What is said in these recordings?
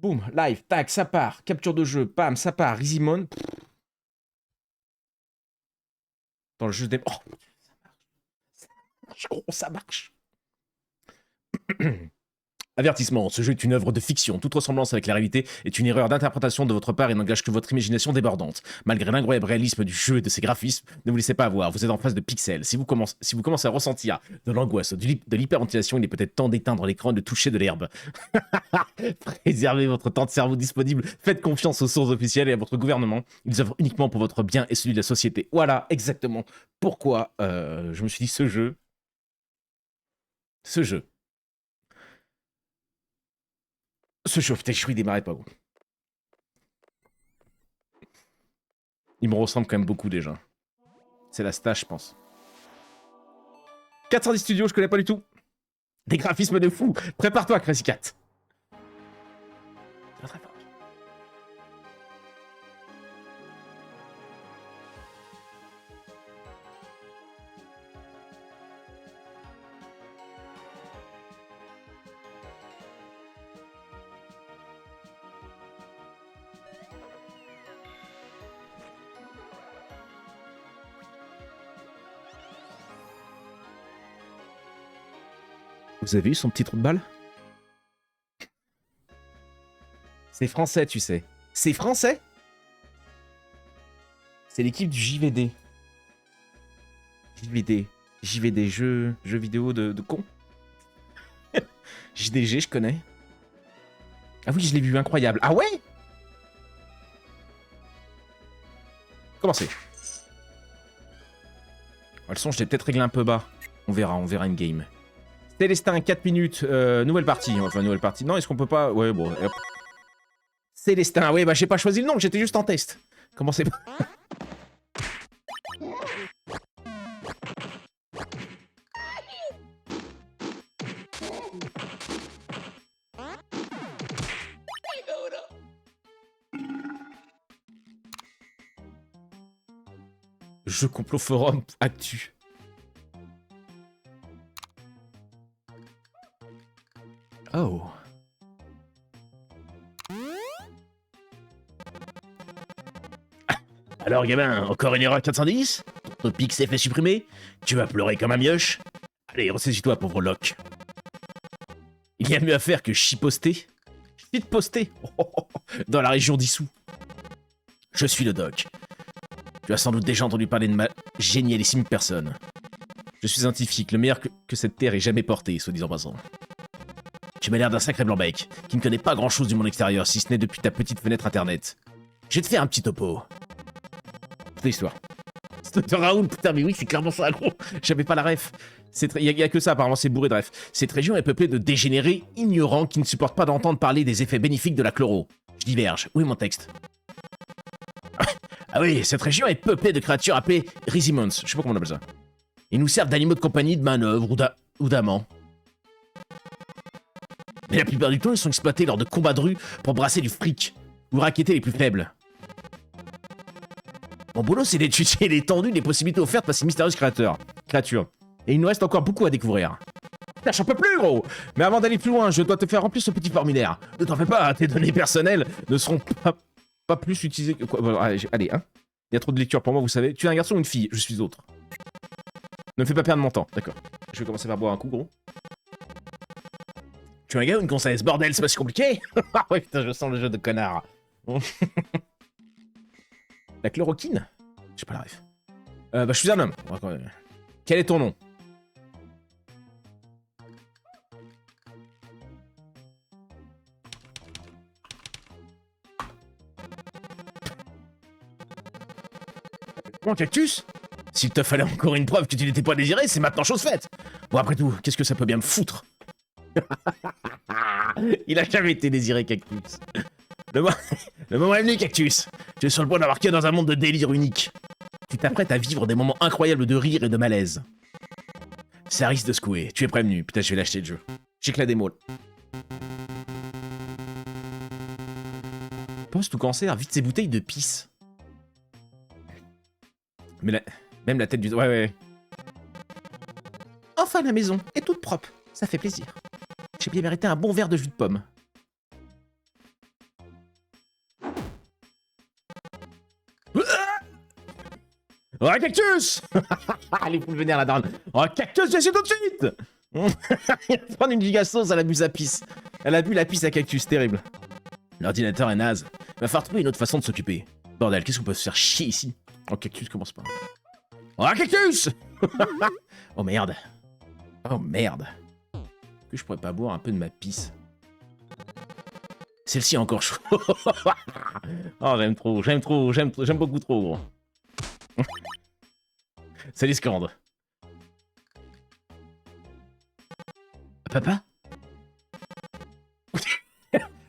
Boum, live, tac, ça part. Capture de jeu, pam, ça part. Easymon. Dans le jeu des... Oh, ça marche, gros, ça marche. Avertissement, ce jeu est une œuvre de fiction. Toute ressemblance avec la réalité est une erreur d'interprétation de votre part et n'engage que votre imagination débordante. Malgré l'incroyable réalisme du jeu et de ses graphismes, ne vous laissez pas avoir, vous êtes en face de pixels. Si vous commencez à ressentir de l'angoisse, de l'hyperventilation, il est peut-être temps d'éteindre l'écran et de toucher de l'herbe. Préservez votre temps de cerveau disponible, faites confiance aux sources officielles et à votre gouvernement. Ils œuvrent uniquement pour votre bien et celui de la société. Voilà exactement pourquoi je me suis dit ce jeu... Putain, je démarrait pas, gros. Il me ressemble quand même beaucoup déjà. C'est la stache, je pense. 410 Studios, je connais pas du tout. Des graphismes de fou. Prépare-toi, Crazy Cat. Très très fort. Vous avez eu son petit trou de balle? C'est français, tu sais. C'est français? C'est l'équipe du JVD. JVD, jeux vidéo de con. JDG, je connais. Ah oui, je l'ai vu, incroyable. Ah ouais? Commencez. Le son, je l'ai peut-être réglé un peu bas. On verra une game. Célestin, 4 minutes, nouvelle partie. Enfin, nouvelle partie. Non, est-ce qu'on peut pas... Ouais, bon. Hop. Célestin, ouais, bah j'ai pas choisi le nom, j'étais juste en test. Comment c'est... Jeu complot forum actu. Oh. Alors gamin, encore une erreur 410? Ton pic s'est fait supprimer? Tu vas pleurer comme un mioche? Allez, ressaisis-toi, pauvre Locke. Il y a mieux à faire que shitposter. Shitposter dans la région d'Issou. Je suis le doc. Tu as sans doute déjà entendu parler de ma génialissime personne. Je suis un scientifique, le meilleur que cette terre ait jamais porté, soit dit en passant. Tu m'as l'air d'un sacré blanc-bec, qui ne connaît pas grand-chose du monde extérieur, si ce n'est depuis ta petite fenêtre internet. Je vais te faire un petit topo. C'est l'histoire. C'est Raoul, putain, mais oui, c'est clairement ça, gros. J'avais pas la ref. Il y a que ça, apparemment, c'est bourré de ref. Cette région est peuplée de dégénérés ignorants qui ne supportent pas d'entendre parler des effets bénéfiques de la chloro. Je diverge. Où est mon texte? Ah oui, cette région est peuplée de créatures appelées Rizimons. Je sais pas comment on appelle ça. Ils nous servent d'animaux de compagnie, de manœuvre ou d'amants. Mais la plupart du temps, ils sont exploités lors de combats de rue pour brasser du fric ou racketter les plus faibles. Mon boulot, c'est d'étudier l'étendue des possibilités offertes par ces mystérieuses créatures. Et il nous reste encore beaucoup à découvrir. Putain, j'en peux plus, gros! Mais avant d'aller plus loin, je dois te faire remplir ce petit formulaire. Ne t'en fais pas, tes données personnelles ne seront pas plus utilisées que... Bon, allez, hein. Il y a trop de lecture pour moi, vous savez. Tu es un garçon ou une fille? Je suis autre. Ne me fais pas perdre mon temps, d'accord. Je vais commencer par boire un coup, gros. Tu es un gars ou une gonzesse? Bordel, c'est pas si compliqué? Ah ouais, putain, je sens le jeu de connard. La chloroquine? J'ai pas la ref. Bah, je suis un homme. Quel est ton nom? Bon, Cactus? S'il te fallait encore une preuve que tu n'étais pas désiré, c'est maintenant chose faite. Bon, après tout, qu'est-ce que ça peut bien me foutre? Il a jamais été désiré, Cactus. Le moment est venu, Cactus. Tu es sur le point d'embarquer dans un monde de délire unique. Tu t'apprêtes à vivre des moments incroyables de rire et de malaise. Ça risque de secouer. Tu es prévenu. Putain, je vais lâcher le jeu. J'ai que la démo. Poste ou cancer, vite ces bouteilles de pisse. Mais même la tête du... Ouais. Enfin, la maison est toute propre. Ça fait plaisir. J'ai bien mérité un bon verre de jus de pomme. Oh, un cactus. Allez, faut le venir la daronne. Oh, cactus, viens ici tout de suite. Il va prendre une gigasauce, elle a bu sa pisse. Elle a bu la pisse à cactus, terrible. L'ordinateur est naze. Il va falloir trouver une autre façon de s'occuper. Bordel, qu'est-ce qu'on peut se faire chier ici? Oh, cactus, commence pas. Oh, un cactus. Oh, merde. Oh, merde. Est-ce que je pourrais pas boire un peu de ma pisse? Celle-ci est encore chaude. Oh, j'aime trop, j'aime beaucoup trop, gros. Salut, Scande. Papa?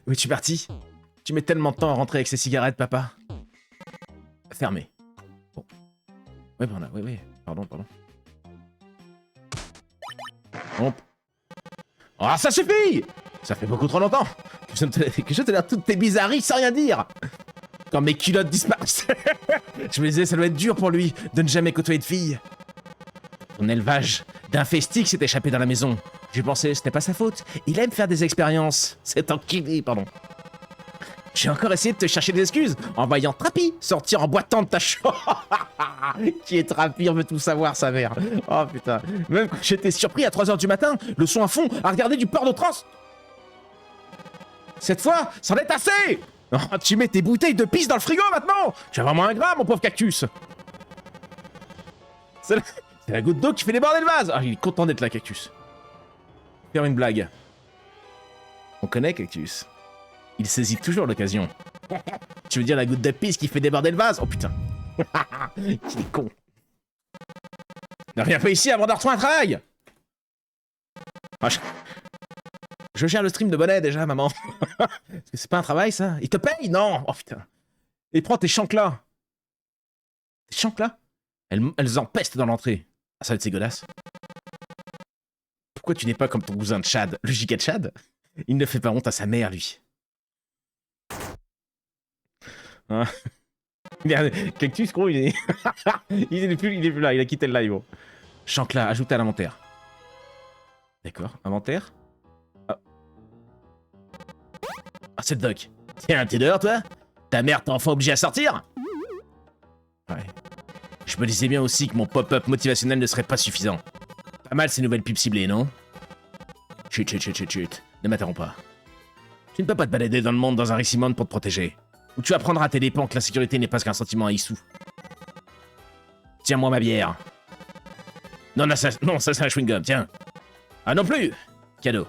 Où es-tu parti? Tu mets tellement de temps à rentrer avec ces cigarettes, papa. Fermé. Bon. Ouais, voilà, ouais. Pardon. Hop. Oh, ça suffit! Ça fait beaucoup trop longtemps que je te l'air toutes tes bizarreries sans rien dire. Quand mes culottes disparaissent. Je me disais, ça doit être dur pour lui de ne jamais côtoyer de filles. Son élevage d'infestique s'est échappé dans la maison. J'ai pensé, ce n'est pas sa faute. Il aime faire des expériences. C'est enculé, pardon. J'ai encore essayé de te chercher des excuses en voyant Trappy sortir en boitant de ta chambre. Qui est Trappy? On veut tout savoir, sa mère. Oh putain. Même quand j'étais surpris à 3h du matin, le son à fond, à regarder du porno trans. Cette fois, c'en est assez. Oh, tu mets tes bouteilles de pisse dans le frigo maintenant. Tu es vraiment ingrat, mon pauvre cactus. C'est la goutte d'eau qui fait déborder le vase. Ah, il est content d'être là, cactus. Faire une blague. On connaît cactus. Il saisit toujours l'occasion. Tu veux dire la goutte de pisse qui fait déborder le vase? Oh putain. Qu'il est con. Ne reviens pas ici avant de retrouver un travail. Ah, je gère le stream de Bonnet déjà, maman. C'est pas un travail ça? Il te paye? Non. Oh putain. Et prends tes chanclas. Tes chanclas? Elles empestent dans l'entrée. Ah, ça va être dégueulasse. Pourquoi tu n'es pas comme ton cousin de Chad? Le giga de Chad? Il ne fait pas honte à sa mère, lui. Hein? Cactus, gros, il est... il est plus là, il a quitté le live, gros. Chancla, ajouté à l'inventaire. D'accord, inventaire. Ah, c'est le doc. Tiens, t'es dehors, toi? Ta mère t'a enfin obligé à sortir? Ouais. Je me disais bien aussi que mon pop-up motivationnel ne serait pas suffisant. Pas mal ces nouvelles pubs ciblées, non? Chut. Ne m'interromps pas. Tu ne peux pas te balader dans le monde dans un Ricimon pour te protéger. Ou tu apprendras à tes dépens que la sécurité n'est pas qu'un sentiment à issou. Tiens-moi ma bière. Non, ça c'est un chewing-gum, tiens. Ah non plus. Cadeau.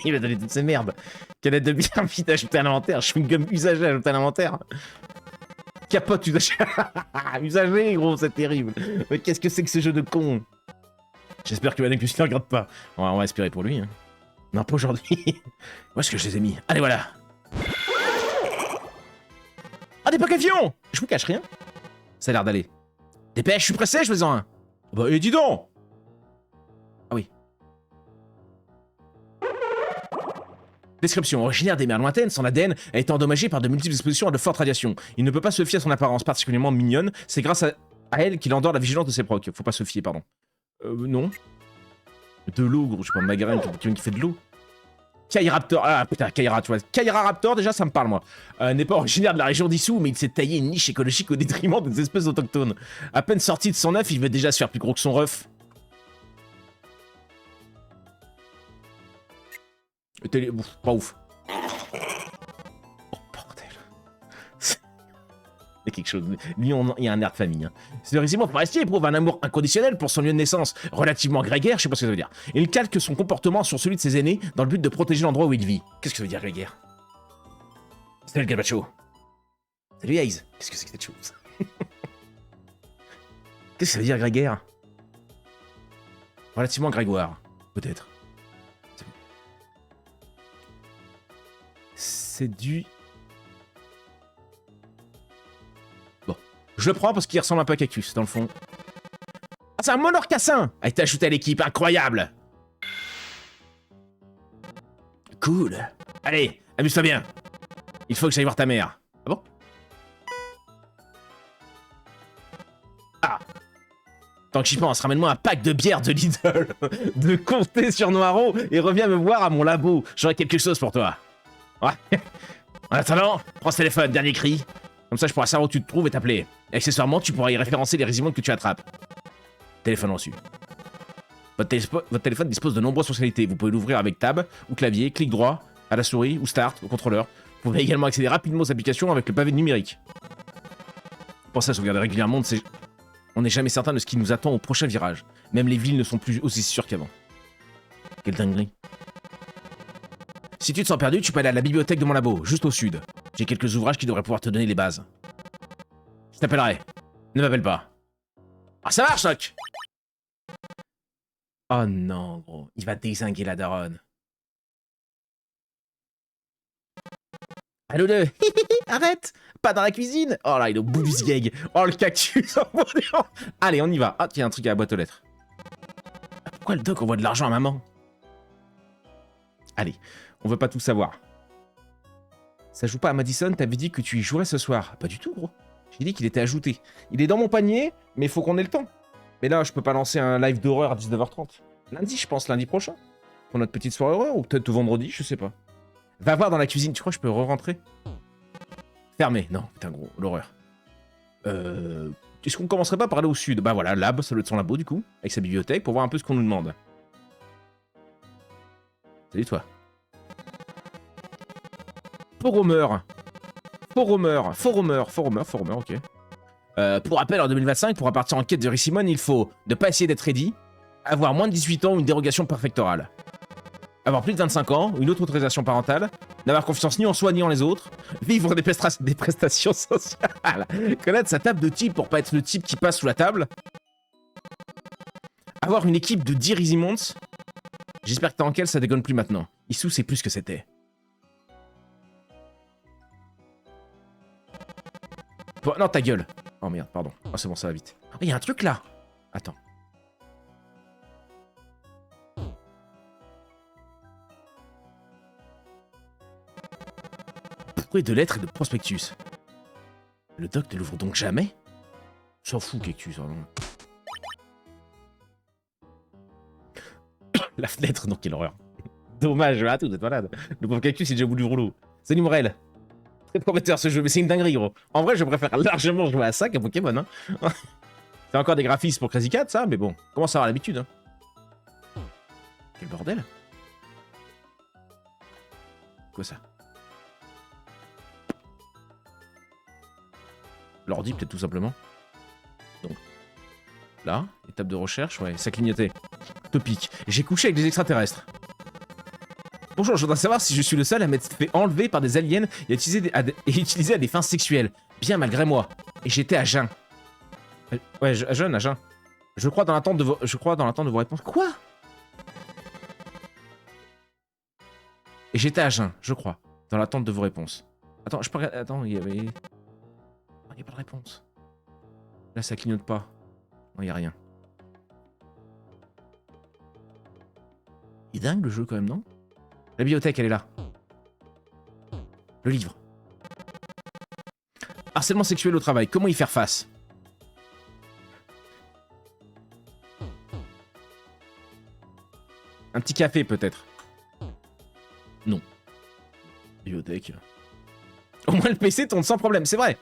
Il va donner toutes ces merdes. Canette de bière vite ajoutée à l'inventaire. Chewing-gum usagé ajouté à l'inventaire. Capote usagé. Usagé, gros, c'est terrible. Mais qu'est-ce que c'est que ce jeu de con? J'espère que Madame Lucien ne regarde pas. On va espérer pour lui. Hein. Non, pas aujourd'hui. Où est-ce que je les ai mis? Allez, voilà. Ah, des Pokéfions! Je vous cache rien. Ça a l'air d'aller. Dépêche, je suis pressé, je fais-en un. Bah, et dis donc! Ah oui. Description. Originaire des mers lointaines, son ADN a été endommagé par de multiples expositions à de fortes radiations. Il ne peut pas se fier à son apparence particulièrement mignonne. C'est grâce à elle qu'il endort la vigilance de ses procs. Faut pas se fier, pardon. Non. De l'eau, gros. Je sais pas, Magarin qui fait de l'eau. Kairaptor, ah putain, Kaira, tu vois. Kaira Raptor, déjà, ça me parle, moi. N'est pas originaire de la région d'Issou, mais il s'est taillé une niche écologique au détriment des espèces autochtones. À peine sorti de son œuf, il veut déjà se faire plus gros que son ref. Pas ouf. Oh, bordel. Il y a quelque chose. Lui, il y a un air de famille. Hein. Ce Ricimon forestier éprouve un amour inconditionnel pour son lieu de naissance, relativement grégaire, je sais pas ce que ça veut dire. Il calque son comportement sur celui de ses aînés dans le but de protéger l'endroit où il vit. Qu'est-ce que ça veut dire, grégaire? Salut le Gabacho. Salut Aze. Qu'est-ce que c'est que cette chose? Qu'est-ce que ça veut dire, grégaire? Relativement grégoire, peut-être. C'est du... Bon. Je le prends parce qu'il ressemble un peu à Cactus, dans le fond. Ah, c'est un monorcassin a été ajouté à l'équipe, incroyable. Cool. Allez, amuse-toi bien. Il faut que j'aille voir ta mère. Ah bon? Ah. Tant que j'y pense, ramène-moi un pack de bière de Lidl, de Comté sur Noireau, et reviens me voir à mon labo. J'aurai quelque chose pour toi. Ouais. En attendant, prends ce téléphone, dernier cri. Comme ça, je pourrais savoir où tu te trouves et t'appeler. Et accessoirement, tu pourras y référencer les résumés que tu attrapes. Téléphone reçu. Votre téléphone dispose de nombreuses fonctionnalités. Vous pouvez l'ouvrir avec tab ou clavier, clic droit, à la souris ou start au contrôleur. Vous pouvez également accéder rapidement aux applications avec le pavé numérique. Pensez à sauvegarder régulièrement. On n'est jamais certain de ce qui nous attend au prochain virage. Même les villes ne sont plus aussi sûres qu'avant. Quelle dinguerie. Si tu te sens perdu, tu peux aller à la bibliothèque de mon labo, juste au sud. J'ai quelques ouvrages qui devraient pouvoir te donner les bases. Je t'appellerai. Ne m'appelle pas. Ah, ça marche, Soc! Oh non, gros. Il va dézinguer la daronne. Allô, arrête! Pas dans la cuisine! Oh là, il est au bout du sgeg. Oh, le cactus! Allez, on y va. Ah, tiens, un truc à la boîte aux lettres. Pourquoi le doc envoie de l'argent à maman? Allez, on veut pas tout savoir. Ça joue pas à Madison, t'avais dit que tu y jouerais ce soir. Pas du tout, gros. J'ai dit qu'il était ajouté. Il est dans mon panier, mais il faut qu'on ait le temps. Mais là, je peux pas lancer un live d'horreur à 19h30. Lundi, je pense, lundi prochain. Pour notre petite soirée horreur, ou peut-être vendredi, je sais pas. Va voir dans la cuisine, tu crois que je peux re-rentrer? Fermé, non, putain gros, l'horreur. Est-ce qu'on commencerait pas par aller au sud? Bah voilà, lab, ça doit être son labo du coup, avec sa bibliothèque, pour voir un peu ce qu'on nous demande. Salut toi. Forumer, ok. Pour rappel, en 2025, pour partir en quête de Rissimon, il faut ne pas essayer d'être ready, avoir moins de 18 ans ou une dérogation préfectorale, avoir plus de 25 ans ou une autre autorisation parentale, n'avoir confiance ni en soi ni en les autres, vivre des prestations sociales, connaître sa table de type pour pas être le type qui passe sous la table, avoir une équipe de 10 Rissimons. J'espère que t'es en quel, ça dégonne plus maintenant. Issou, c'est plus ce que c'était. Non, ta gueule. Oh merde, pardon. Oh, c'est bon, ça va vite. Oh, il y a un truc là. Attends. Pourquoi de lettres et de prospectus? Le doc ne l'ouvre donc jamais? S'en fout, Cactus. Hein. La fenêtre, non, quelle horreur. Dommage, ah, tout, vous êtes malade. Le pauvre Cactus, il est déjà au bout du rouleau. Salut Morel. Très prometteur ce jeu, mais c'est une dinguerie, gros. En vrai, je préfère largement jouer à ça qu'à Pokémon. Hein. C'est encore des graphismes pour Crazy Cat, ça, mais bon, commence à avoir l'habitude. Hein. Quel bordel. Quoi ça? L'ordi, peut-être tout simplement. Donc, là, étape de recherche, ouais, ça clignotait. Topic. J'ai couché avec des extraterrestres. Bonjour, je voudrais savoir si je suis le seul à m'être fait enlever par des aliens et utilisé à des fins sexuelles. Bien malgré moi. Et j'étais à jeun. Ouais, à jeun. Je crois dans l'attente de vos réponses. Quoi? Et j'étais à jeun, je crois. Dans l'attente de vos réponses. Attends, je peux regarder. Attends, il y avait... Il n'y a pas de réponse. Là, ça clignote pas. Non, il n'y a rien. Il est dingue le jeu quand même, non? La bibliothèque, elle est là. Le livre. Harcèlement sexuel au travail. Comment y faire face? Un petit café, peut-être. Non. Bibliothèque. Au moins, le PC tourne sans problème, c'est vrai.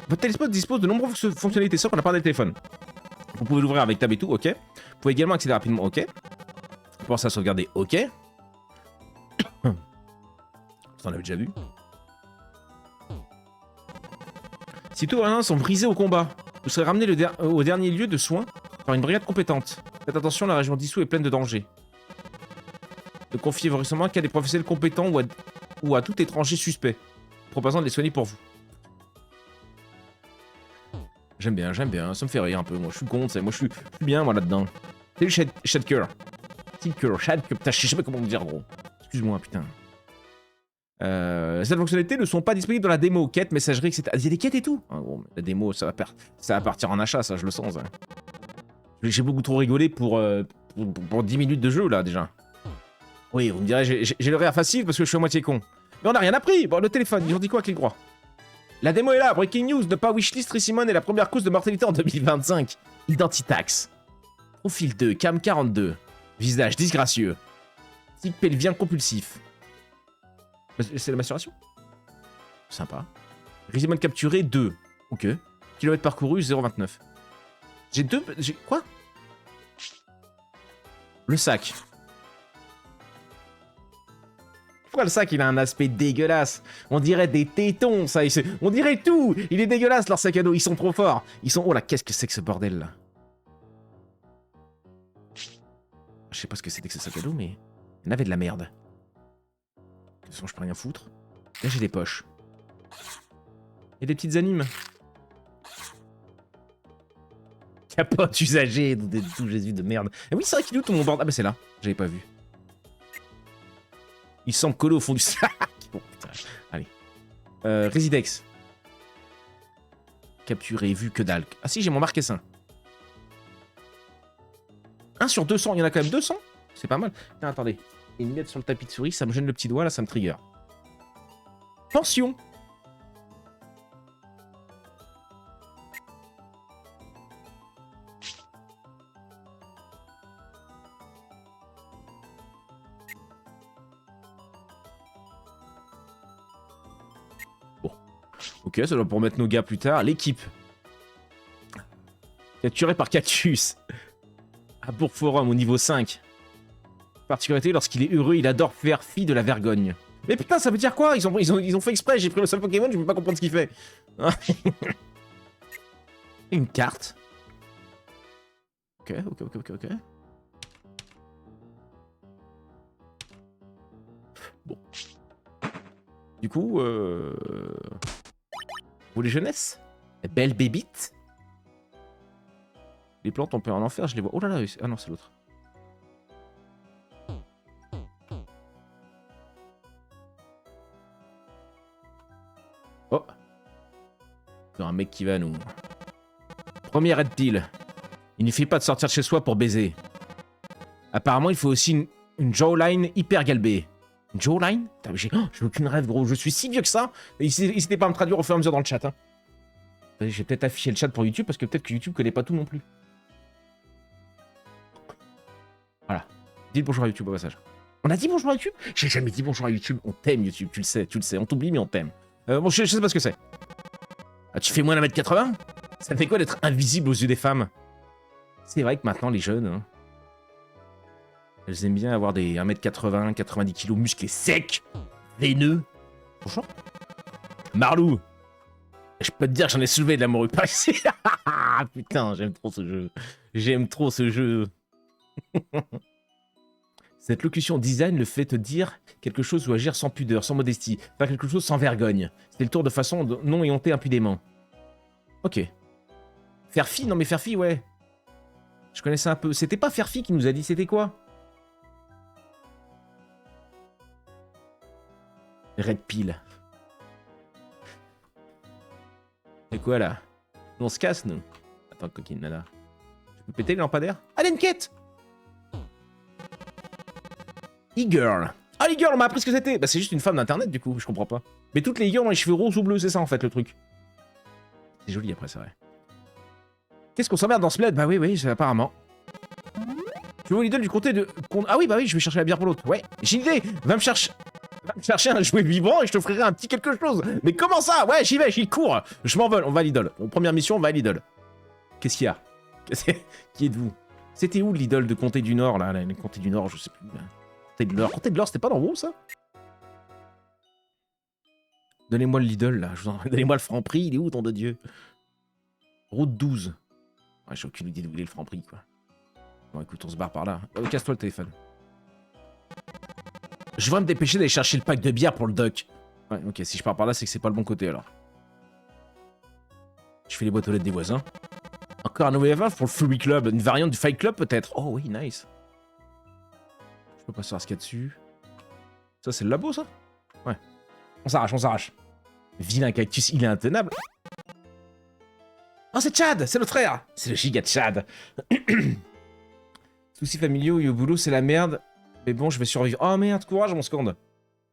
Votre téléphone dispose de nombreuses fonctionnalités, sauf qu'on n'a pas de téléphone. Vous pouvez l'ouvrir avec tab et tout, ok. Vous pouvez également accéder rapidement, ok. Pensez à sauvegarder, ok. On avait déjà vu. Si tous vos rien sont brisés au combat, vous serez ramené au dernier lieu de soins par une brigade compétente. Faites attention, la région d'Issou est pleine de dangers. Ne confiez vos renseignements qu'à des professionnels compétents ou à tout étranger suspect, proposant de les soigner pour vous. J'aime bien, ça me fait rire un peu. Moi, je suis contre, moi, je suis bien, moi, là-dedans. Salut, Shadker. Shadker, putain, je sais pas comment vous dire, gros. Excuse-moi, putain. Ces fonctionnalités ne sont pas disponibles dans la démo. Quête, messagerie, etc. Il y a des quêtes et tout. Hein, gros, la démo, ça va partir en achat, ça, je le sens. Hein. J'ai beaucoup trop rigolé pour 10 minutes de jeu, là, déjà. Oui, vous me direz, j'ai le rire facile parce que je suis à moitié con. Mais on n'a rien appris. Bon, le téléphone, ils ont dit quoi, clic droit? La démo est là, breaking news, ne pas wishlist Rissimon est la première cause de mortalité en 2025. Identitax. Profil 2, cam 42. Visage disgracieux. Tic pelvien compulsif. C'est la masturbation? Sympa. Rizimon capturé, 2. Ok. Kilomètres parcourus, 0,29. J'ai 2... J'ai... Quoi? Le sac. Pourquoi le sac, il a un aspect dégueulasse? On dirait des tétons, ça. On dirait tout. Il est dégueulasse, leur sac à dos. Ils sont trop forts. Ils sont... Oh là, qu'est-ce que c'est que ce bordel, là? Je sais pas ce que c'était que ce sac à dos, mais... Il y en avait de la merde. De toute façon, je peux rien foutre. Là, j'ai des poches. Et des petites animes. Capote usagée, tout Jésus de merde. Et oui, c'est vrai qu'il est où tout mon bordel? Ah bah c'est là, j'avais pas vu. Il semble coller au fond du sac. Bon, putain. Allez. Résidex. Capturé, vu que dalle. Ah si, j'ai mon marquessin. 1 sur 200, il y en a quand même 200. C'est pas mal. Tiens, attendez. Une miette sur le tapis de souris, ça me gêne le petit doigt, là, ça me trigger. Pension. Ok, ça doit pour mettre nos gars plus tard. L'équipe. Capturé par Cactus. À Bourg-Forum au niveau 5. Particularité, lorsqu'il est heureux, il adore faire fi de la vergogne. Mais putain, ça veut dire quoi? Ils ont fait exprès, j'ai pris le seul Pokémon, je peux pas comprendre ce qu'il fait. Une carte. Ok. Bon. Du coup, vous les jeunesses? Belle bébite. Les plantes, on peut en faire, je les vois. Oh là là, ah non, c'est l'autre. Oh. Il y a un mec qui va nous... Premier red pill. Il ne suffit pas de sortir de chez soi pour baiser. Apparemment, il faut aussi une jawline hyper galbée. Une jawline? J'ai aucune rêve, gros. Je suis si vieux que ça. N'hésitez pas à me traduire au fur et à mesure dans le chat. Hein. J'ai peut-être affiché le chat pour YouTube parce que peut-être que YouTube connaît pas tout non plus. Voilà. Dites bonjour à YouTube au passage. On a dit bonjour à YouTube? J'ai jamais dit bonjour à YouTube. On t'aime YouTube, tu le sais. On t'oublie mais on t'aime. Bon, je sais pas ce que c'est. Ah, tu fais moins d'1m80? Ça fait quoi d'être invisible aux yeux des femmes? C'est vrai que maintenant les jeunes, hein, elles aiment bien avoir des 1m80, 90 kg musclés secs, veineux. Bonjour. Marlou. Je peux te dire que j'en ai soulevé de la morue par ici. Putain, j'aime trop ce jeu. J'aime trop ce jeu. Cette locution design le fait te dire quelque chose ou agir sans pudeur, sans modestie, faire quelque chose sans vergogne. C'est le tour de façon de non éhonter impudemment. Ok. Faire fi, non mais faire fi, ouais. Je connaissais un peu. C'était pas faire fi qui nous a dit, c'était quoi? Red Pill. C'est quoi là? Nous on se casse nous. Attends, coquine nana. Je peux péter les lampadaires? Allez, une quête! E-girl. Ah, e-girl, on m'a appris ce que c'était. Bah, c'est juste une femme d'internet, du coup, je comprends pas. Mais toutes les e-girls ont les cheveux roses ou bleus, c'est ça en fait le truc. C'est joli après, c'est vrai. Qu'est-ce qu'on s'emmerde dans ce bled? Bah oui, c'est apparemment. Tu veux l'idole du comté de... Ah oui, bah oui, je vais chercher la bière pour l'autre. Ouais, j'ai une idée. Va me chercher un jouet vivant et je te ferai un petit quelque chose. Mais comment ça? Ouais, j'y vais, j'y cours. Je m'envole, on va à l'idole. Première mission, on va à l'idole. Qu'est-ce qu'il y a? Qui êtes-vous? C'était où l'idole de Comté du Nord, là? Le Comté du Nord, je sais plus. Comté de l'Or, c'était pas dans WoW, ça? Donnez-moi l'idole, là. Donnez-moi le Franprix, il est où, ton de Dieu? Route 12. Ouais, j'ai aucune idée d'où il est le Franprix, quoi. Bon, écoute, on se barre par là. Casse-toi le téléphone. Je vais me dépêcher d'aller chercher le pack de bière pour le doc. Ouais, ok, si je pars par là, c'est que c'est pas le bon côté, alors. Je fais les boîtes aux lettres des voisins. Encore un nouvel événement pour le Fury Club. Une variante du Fight Club, peut-être. Oh oui, nice. Je peux pas savoir ce qu'il y a dessus. Ça, c'est le labo, ça? Ouais. On s'arrache. Vilain cactus, il est intenable. Oh, c'est Chad, c'est notre frère. C'est le giga de Chad. Soucis familiaux et au boulot, c'est la merde. Mais bon, je vais survivre. Oh merde, courage, mon scande.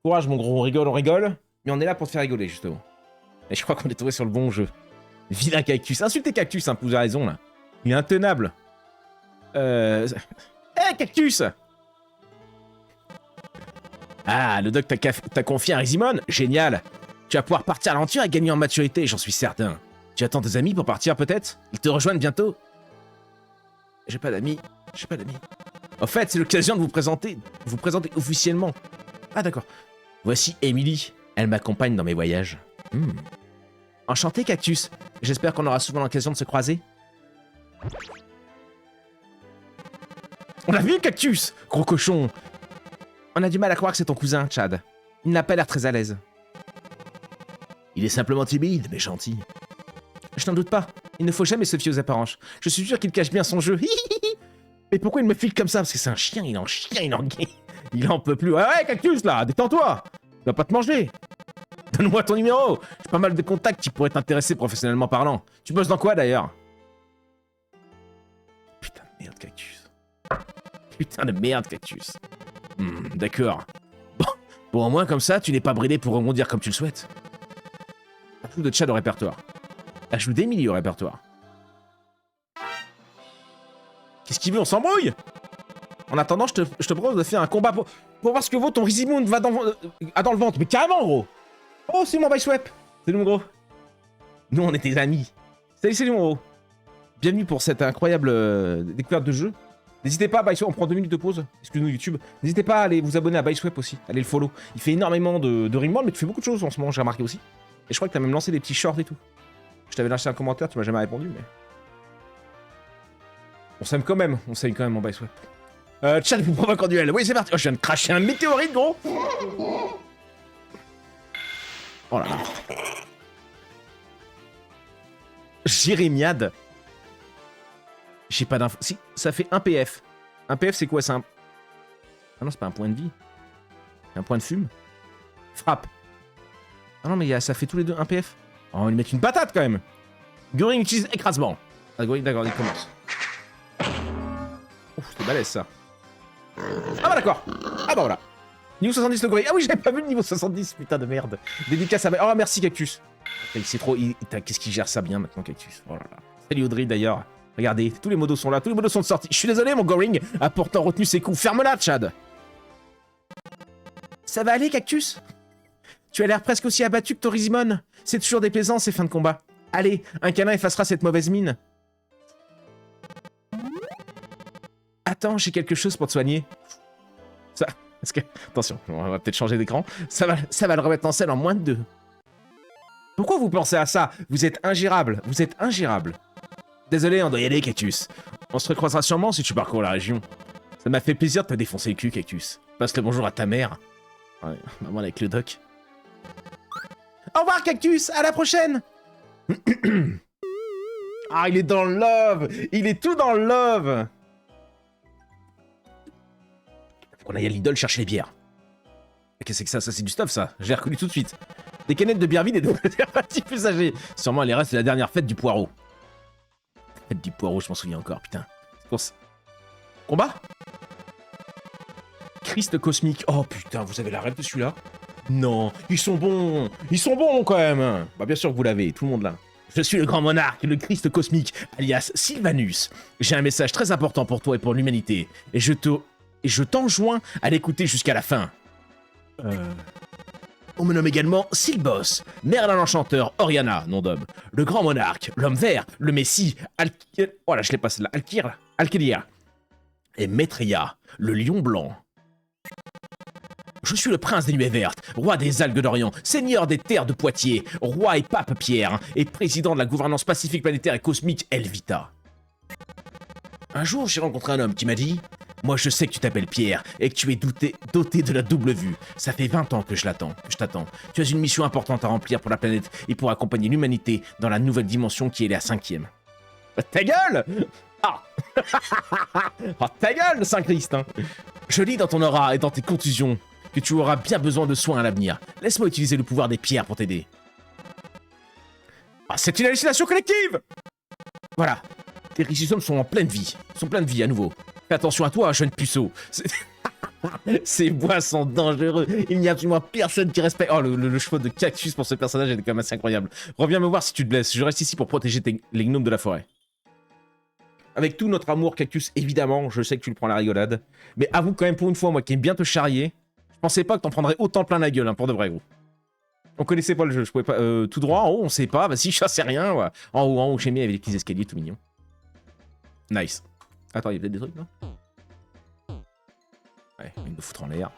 Courage, mon gros, on rigole. Mais on est là pour te faire rigoler, justement. Et je crois qu'on est tombé sur le bon jeu. Vilain cactus. Insultez cactus, hein, vous avez raison, là. Il est intenable. Cactus! Ah, le doc t'a confié un Rizimon? Génial. Tu vas pouvoir partir à l'aventure et gagner en maturité, j'en suis certain. Tu attends tes amis pour partir peut-être? Ils te rejoignent bientôt? J'ai pas d'amis. J'ai pas d'amis. En fait, c'est l'occasion de vous présenter officiellement. Ah d'accord. Voici Emily. Elle m'accompagne dans mes voyages. Enchanté, Cactus. J'espère qu'on aura souvent l'occasion de se croiser. On l'a vu, Cactus! Gros cochon! On a du mal à croire que c'est ton cousin, Chad. Il n'a pas l'air très à l'aise. Il est simplement timide, mais gentil. Je n'en doute pas. Il ne faut jamais se fier aux apparences. Je suis sûr qu'il cache bien son jeu. Mais pourquoi il me file comme ça? Parce que c'est un chien, il en peut plus. Ouais, Cactus, là, détends-toi! Il va pas te manger. Donne-moi ton numéro. J'ai pas mal de contacts qui pourraient t'intéresser professionnellement parlant. Tu bosses dans quoi, d'ailleurs? Putain de merde, Cactus. Putain de merde, Cactus. D'accord. Bon, au moins, comme ça, tu n'es pas bridé pour rebondir comme tu le souhaites. Ajoute de Chad au répertoire. Ajoute d'Emily au répertoire. Qu'est-ce qu'il veut? On s'embrouille? En attendant, je te propose de faire un combat pour voir ce que vaut ton Rizimoun va dans le ventre. Mais carrément, gros. Oh, c'est mon Bicewep. Salut, mon gros. Nous, on est tes amis. Salut, mon gros. Bienvenue pour cette incroyable découverte de jeu. N'hésitez pas, Bicewep, on prend 2 minutes de pause. Excusez-nous, YouTube. N'hésitez pas à aller vous abonner à Bicewep aussi. Allez le follow. Il fait énormément de ringworld, mais tu fais beaucoup de choses en ce moment, j'ai remarqué aussi. Et je crois que t'as même lancé des petits shorts et tout. Je t'avais lâché un commentaire, tu m'as jamais répondu, mais... On s'aime quand même, mon Bicewep. Chat vous provoque en duel. Oui, c'est parti. Oh, je viens de cracher un météorite, gros. Oh là là. Jérémiade. J'ai pas d'infos. Si, ça fait 1 PF. 1 PF, c'est quoi? C'est un... Ah non, c'est pas un point de vie. C'est un point de fume. Frappe. Ah non, mais ça fait tous les deux 1 PF. Oh, on va lui mettre une patate, quand même. Goring utilise écrasement. Ah, Goring, d'accord, il commence. Ouf, c'est balèze, ça. Ah bah d'accord. Ah bah voilà. Niveau 70 le gorille. Ah oui, j'avais pas vu le niveau 70, putain de merde. Dédicace à... Oh merci Cactus. C'est trop... Qu'est-ce qu'il gère ça bien maintenant, Cactus. Oh là là. Salut Audrey d'ailleurs. Regardez, tous les modos sont là, tous les modos sont sortis. Je suis désolé mon Goring a pourtant retenu ses coups. Ferme-la, Chad. Ça va aller, Cactus? Tu as l'air presque aussi abattu que Torizimon. C'est toujours déplaisant ces fins de combat. Allez, un câlin effacera cette mauvaise mine. Attends, j'ai quelque chose pour te soigner. Ça... Attention, on va peut-être changer d'écran. Ça va le remettre en selle en moins de 2. Pourquoi vous pensez à ça? Vous êtes ingérable. Vous êtes ingérable. Désolé, on doit y aller, Cactus. On se recroisera sûrement si tu parcours la région. Ça m'a fait plaisir de te défoncer le cul, Cactus. Passe le bonjour à ta mère. Ouais, maman avec le doc. Au revoir, Cactus. À la prochaine. Ah, il est dans le love. Il est tout dans le love. On aille à Lidl chercher les bières. Qu'est-ce que c'est que ça? Ça, c'est du stuff, ça. J'ai reconnu tout de suite. Des canettes de bière vide et de préservatifs usagés. Sûrement les restes de la dernière fête du poireau. Fête du poireau, je m'en souviens encore, putain. Combat? Christ cosmique. Oh putain, vous avez la rêve de celui-là? Non, ils sont bons. Ils sont bons, quand même. Bah, bien sûr que vous l'avez, tout le monde là. Je suis le grand monarque, le Christ cosmique, alias Sylvanus. J'ai un message très important pour toi et pour l'humanité. Et je t'enjoins à l'écouter jusqu'à la fin. On me nomme également Sylbos, Merlin l'Enchanteur, Oriana, nom d'homme, le Grand Monarque, l'Homme Vert, le Messie, oh là, je l'ai pas celle-là, Alkilia, et Maitreya, le Lion Blanc. Je suis le prince des nuées vertes, roi des algues d'Orient, seigneur des terres de Poitiers, roi et pape Pierre, et président de la gouvernance pacifique planétaire et cosmique Elvita. Un jour, j'ai rencontré un homme qui m'a dit... Moi, je sais que tu t'appelles Pierre et que tu es doté de la double vue. Ça fait 20 ans que je t'attends. Tu as une mission importante à remplir pour la planète et pour accompagner l'humanité dans la nouvelle dimension qui est la 5e. Ta gueule! Ah! Oh, ta gueule, Saint-Christ, hein. Je lis dans ton aura et dans tes contusions que tu auras bien besoin de soins à l'avenir. Laisse-moi utiliser le pouvoir des pierres pour t'aider. Ah, c'est une hallucination collective! Voilà. Tes rhizomes sont en pleine vie. À nouveau. Fais attention à toi, jeune puceau. Ces bois sont dangereux. Il n'y a absolument personne qui respecte... Oh, le cheveu de Cactus pour ce personnage est quand même assez incroyable. Reviens me voir si tu te blesses. Je reste ici pour protéger les gnomes de la forêt. Avec tout notre amour, Cactus, évidemment, je sais que tu le prends à la rigolade. Mais avoue quand même pour une fois, moi qui aime bien te charrier, je pensais pas que t'en prendrais autant plein la gueule, hein, pour de vrai, gros. On connaissait pas le jeu, je pouvais pas... tout droit, en haut, on sait pas. Bah si, je sais rien, ouais. En haut, j'ai mis avec les petits escaliers, tout mignon. Nice. Attends, il y a peut-être des trucs, non? Ouais, il me foutre en l'air.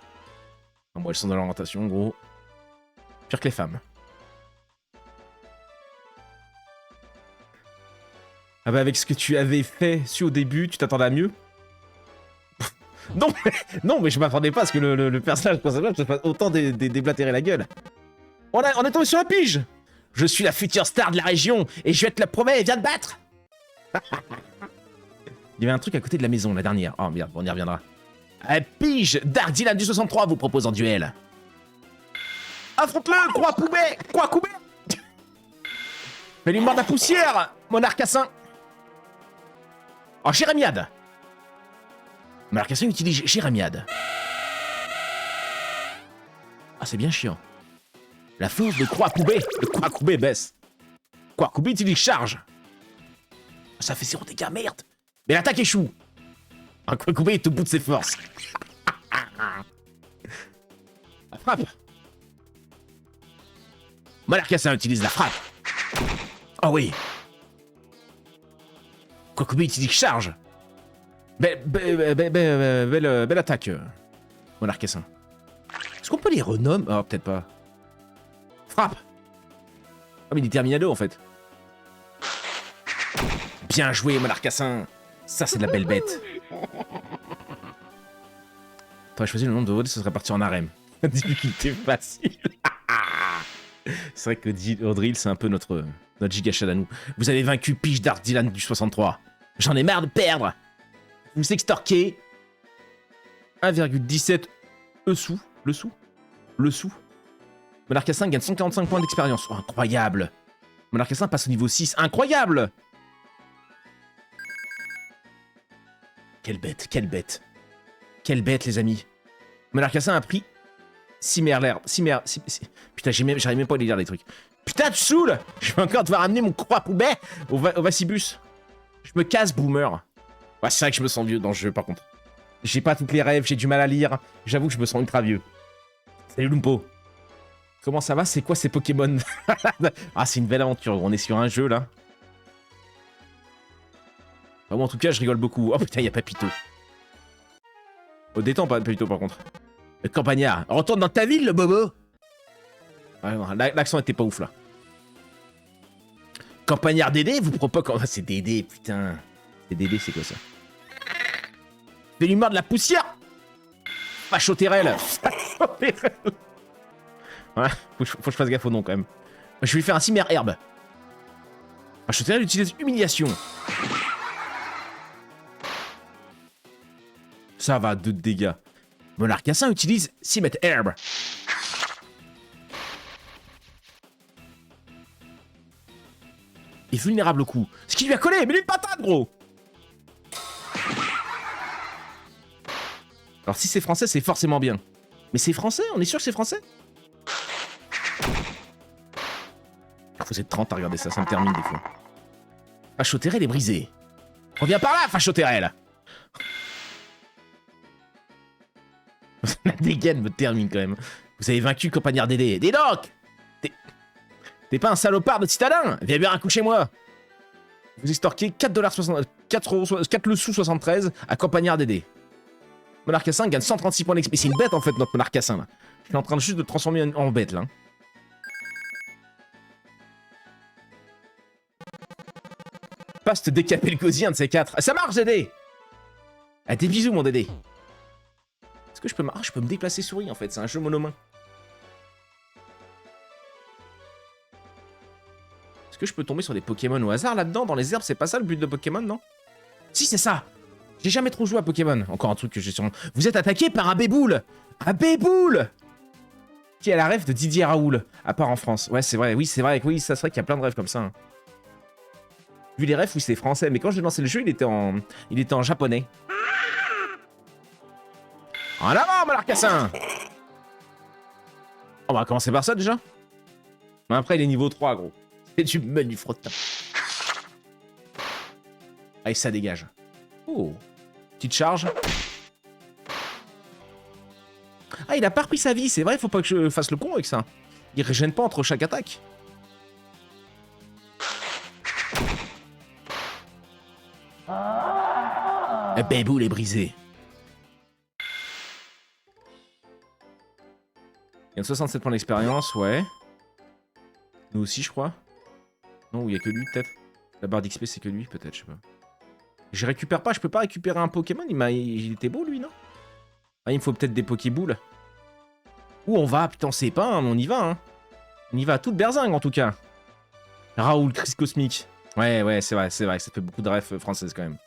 Bon, elles sont dans l'orientation, gros. Pire que les femmes. Ah bah avec ce que tu avais fait au début, tu t'attendais à mieux? Non, mais je m'attendais pas à ce que le personnage principal se fasse autant déblatérer la gueule. On est tombé sur la pige. Je suis la future star de la région et je vais te le promets, viens te battre. Il y avait un truc à côté de la maison, la dernière. Oh merde, on y reviendra. Pige, Dark Dylan du 63 vous propose en duel. Affronte-le, croix poubelle. Fais-lui mordre la poussière, Monarcassin. Oh, Jérémiade. Monarcassin utilise Jérémiade. Ah, c'est bien chiant. La force de Croix-Coubé. Le Croix-Coubé baisse. Croix-Coubé utilise charge. Ça fait 0 dégâts, merde. Mais l'attaque échoue. Un Croix-Coubé est au bout de ses forces. La frappe. Monarcassin utilise la frappe. Oh oui. Croix-Coubé utilise charge. Belle attaque, Monarcassin. Est-ce qu'on peut les renommer? Oh, peut-être pas. Frappe. Ah, mais il est Terminado, en fait. Bien joué, Monarcassin. Ça, c'est de la belle bête. T'aurais choisi le nom de Audrey, ce serait parti en harem. Difficulté facile. C'est vrai que Audrey, c'est un peu notre gigachad à nous. Vous avez vaincu Pige Dark Dylan du 63. J'en ai marre de perdre. Vous extorquez 1,17 sous. Le sou. Monarcassin gagne 145 points d'expérience. Oh, incroyable. Monarcassin passe au niveau 6. Incroyable. Quelle bête, les amis. Monarcassin a pris Putain, j'arrive même pas à lire les trucs. Putain, tu saoules. Je vais encore devoir amener mon croix poubelle au Vacibus. Je me casse, boomer. Ouais, c'est vrai que je me sens vieux dans ce jeu, par contre. J'ai pas toutes les rêves, j'ai du mal à lire. J'avoue que je me sens ultra vieux. Salut Lumpo. Comment ça va? C'est quoi ces Pokémon? Ah, c'est une belle aventure. On est sur un jeu, là. Bah, bon, en tout cas, je rigole beaucoup. Oh putain, y'a Papito. Oh, détends pas Papito, par contre. Le campagnard. Retourne dans ta ville, le bobo. Ouais, l'accent était pas ouf, là. Campagnard Dédé, vous propose... Oh, c'est Dédé, putain. C'est Dédé, c'est quoi ça? Fais-lui mordre de la poussière. Fachotérel. Ouais, faut que je fasse gaffe au nom, quand même. Je vais lui faire un cimère herbe. Fachotérel utilise humiliation. Ça va, 2 de dégâts. Monarcassin utilise cimère herbe. Il est vulnérable au coup. Ce qui lui a collé, mais une patate, gros. Alors si c'est français, c'est forcément bien. Mais c'est français? On est sûr que c'est français? Vous êtes 30 à regarder ça, ça me termine des fois. Fachotérel est brisé. Reviens par là, Fachotérel. La dégaine me termine quand même. Vous avez vaincu Campagnard Dédé. Dis donc! T'es pas un salopard de citadin? Viens bien un coup chez moi. Vous extorquez 4 le sous 73 à Campagnard Dédé. Monarcassin gagne 136 points d'XP. C'est une bête en fait, notre Monarcassin là. Je suis en train de juste de transformer en bête là. Passe te décaper le cosy, un de ces 4. Ça marche, Dédé! Ah, des bisous, mon Dédé. Est-ce que je peux je peux me déplacer souris en fait, c'est un jeu monomain. Est-ce que je peux tomber sur des Pokémon au hasard là-dedans? Dans les herbes, c'est pas ça le but de Pokémon, non? Si, c'est ça! J'ai jamais trop joué à Pokémon. Encore un truc que j'ai sur... Vous êtes attaqué par un Béboule! Un Béboule! Qui a la rêve de Didier Raoul, à part en France. Ouais, c'est vrai, oui, c'est vrai, oui, ça serait qu'il y a plein de rêves comme ça. Hein. Vu les rêves, oui, c'est français, mais quand j'ai lancé le jeu, il était en japonais. En avant, Monarcassin! On va commencer par ça, déjà. Mais après, il est niveau 3, gros. C'est du menu frottin. Allez, ça dégage. Oh. Petite charge. Ah, il a pas repris sa vie, c'est vrai, faut pas que je fasse le con avec ça. Il régène pas entre chaque attaque. Bayboul est brisé. Il y a 67 points d'expérience, ouais. Nous aussi, je crois. Non, il y a que lui, peut-être. La barre d'XP, c'est que lui, peut-être, je sais pas. Je récupère pas, je peux pas récupérer un Pokémon. Il était beau, lui, non? Ah, il me faut peut-être des Pokéboules. Où on va? Putain, on sait pas, hein, mais on y va, hein. On y va à toute berzingue, en tout cas. Raoul, crise cosmique. Ouais, c'est vrai, ça fait beaucoup de refs françaises, quand même.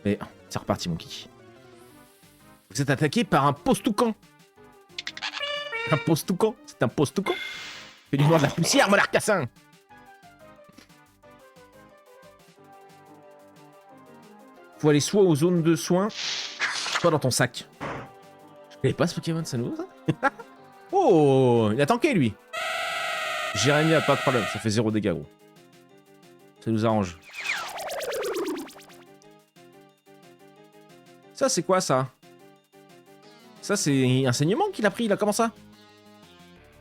Mais c'est reparti, mon kiki. Vous êtes attaqué par un Postoucan. Un Postoucan? C'est un Postoucan? C'est du noir de la poussière, mon Arcassin. Faut aller soit aux zones de soins, soit dans ton sac. Je connais pas ce Pokémon, c'est nouveau, ça? Oh, il a tanké, lui. Jérémy a pas de problème, ça fait 0 dégâts, gros. Ça nous arrange. Ça, c'est quoi, ça? Ça, c'est un saignement qu'il a pris, là, comment ça?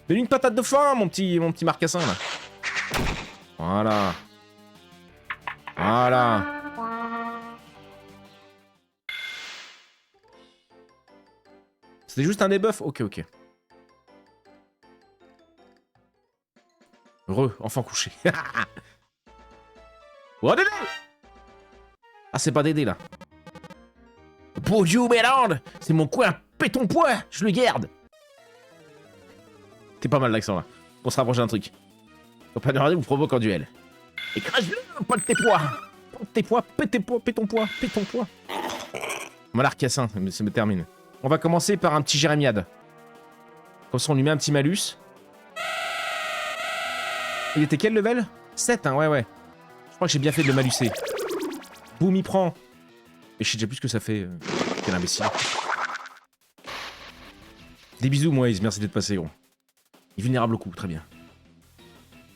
Mets-lui une patate de foin, mon petit marcassin, là. Voilà. Voilà. C'était juste un debuff? Ok. Enfant couché. Oh, Dédé! Ah, c'est pas Dédé, là. Pour you, Mélande! C'est mon coin, péton poids! Je le garde! T'es pas mal l'accent, là. On se rapproche d'un truc. Compagnon radio vous provoque en duel. Écrase-le, pas de tes poids! Pas de tes poids, péton poids. Mon Arcassin, ça me termine. On va commencer par un petit Jérémiade. Comme ça, on lui met un petit malus. Il était quel level? 7, hein, ouais. Je crois que j'ai bien fait de le maluser. Boum, il prend. Et je sais déjà plus ce que ça fait. Quel imbécile. Des bisous, Moïse, merci d'être passé, gros. Il est vulnérable au coup, très bien.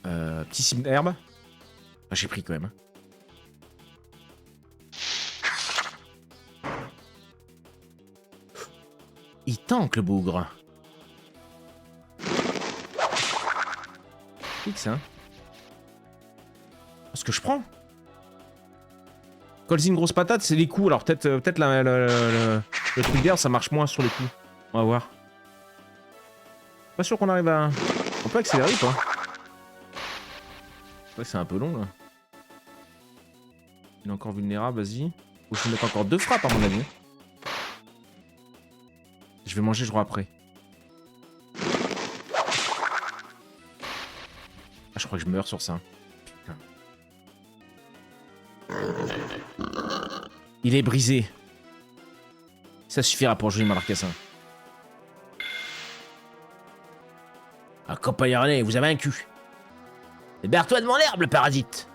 Petit cime d'herbe. Ah, j'ai pris quand même. Il tank le bougre. X, hein. Ce que je prends. Colzine grosse patate, c'est les coups. Alors peut-être le truc d'air, ça marche moins sur les coups. On va voir. Pas sûr qu'on arrive à... On peut accélérer ou pas? Ouais, c'est un peu long là. Il est encore vulnérable, vas-y. Faut que je mette encore 2 frappes à mon avis. Je vais manger, je crois, après. Ah, je crois que je meurs sur ça. Putain. Il est brisé. Ça suffira pour jouer Marcassin. Ah, Compagnon, vous avez vaincu. Libère-toi de mon herbe, le parasite.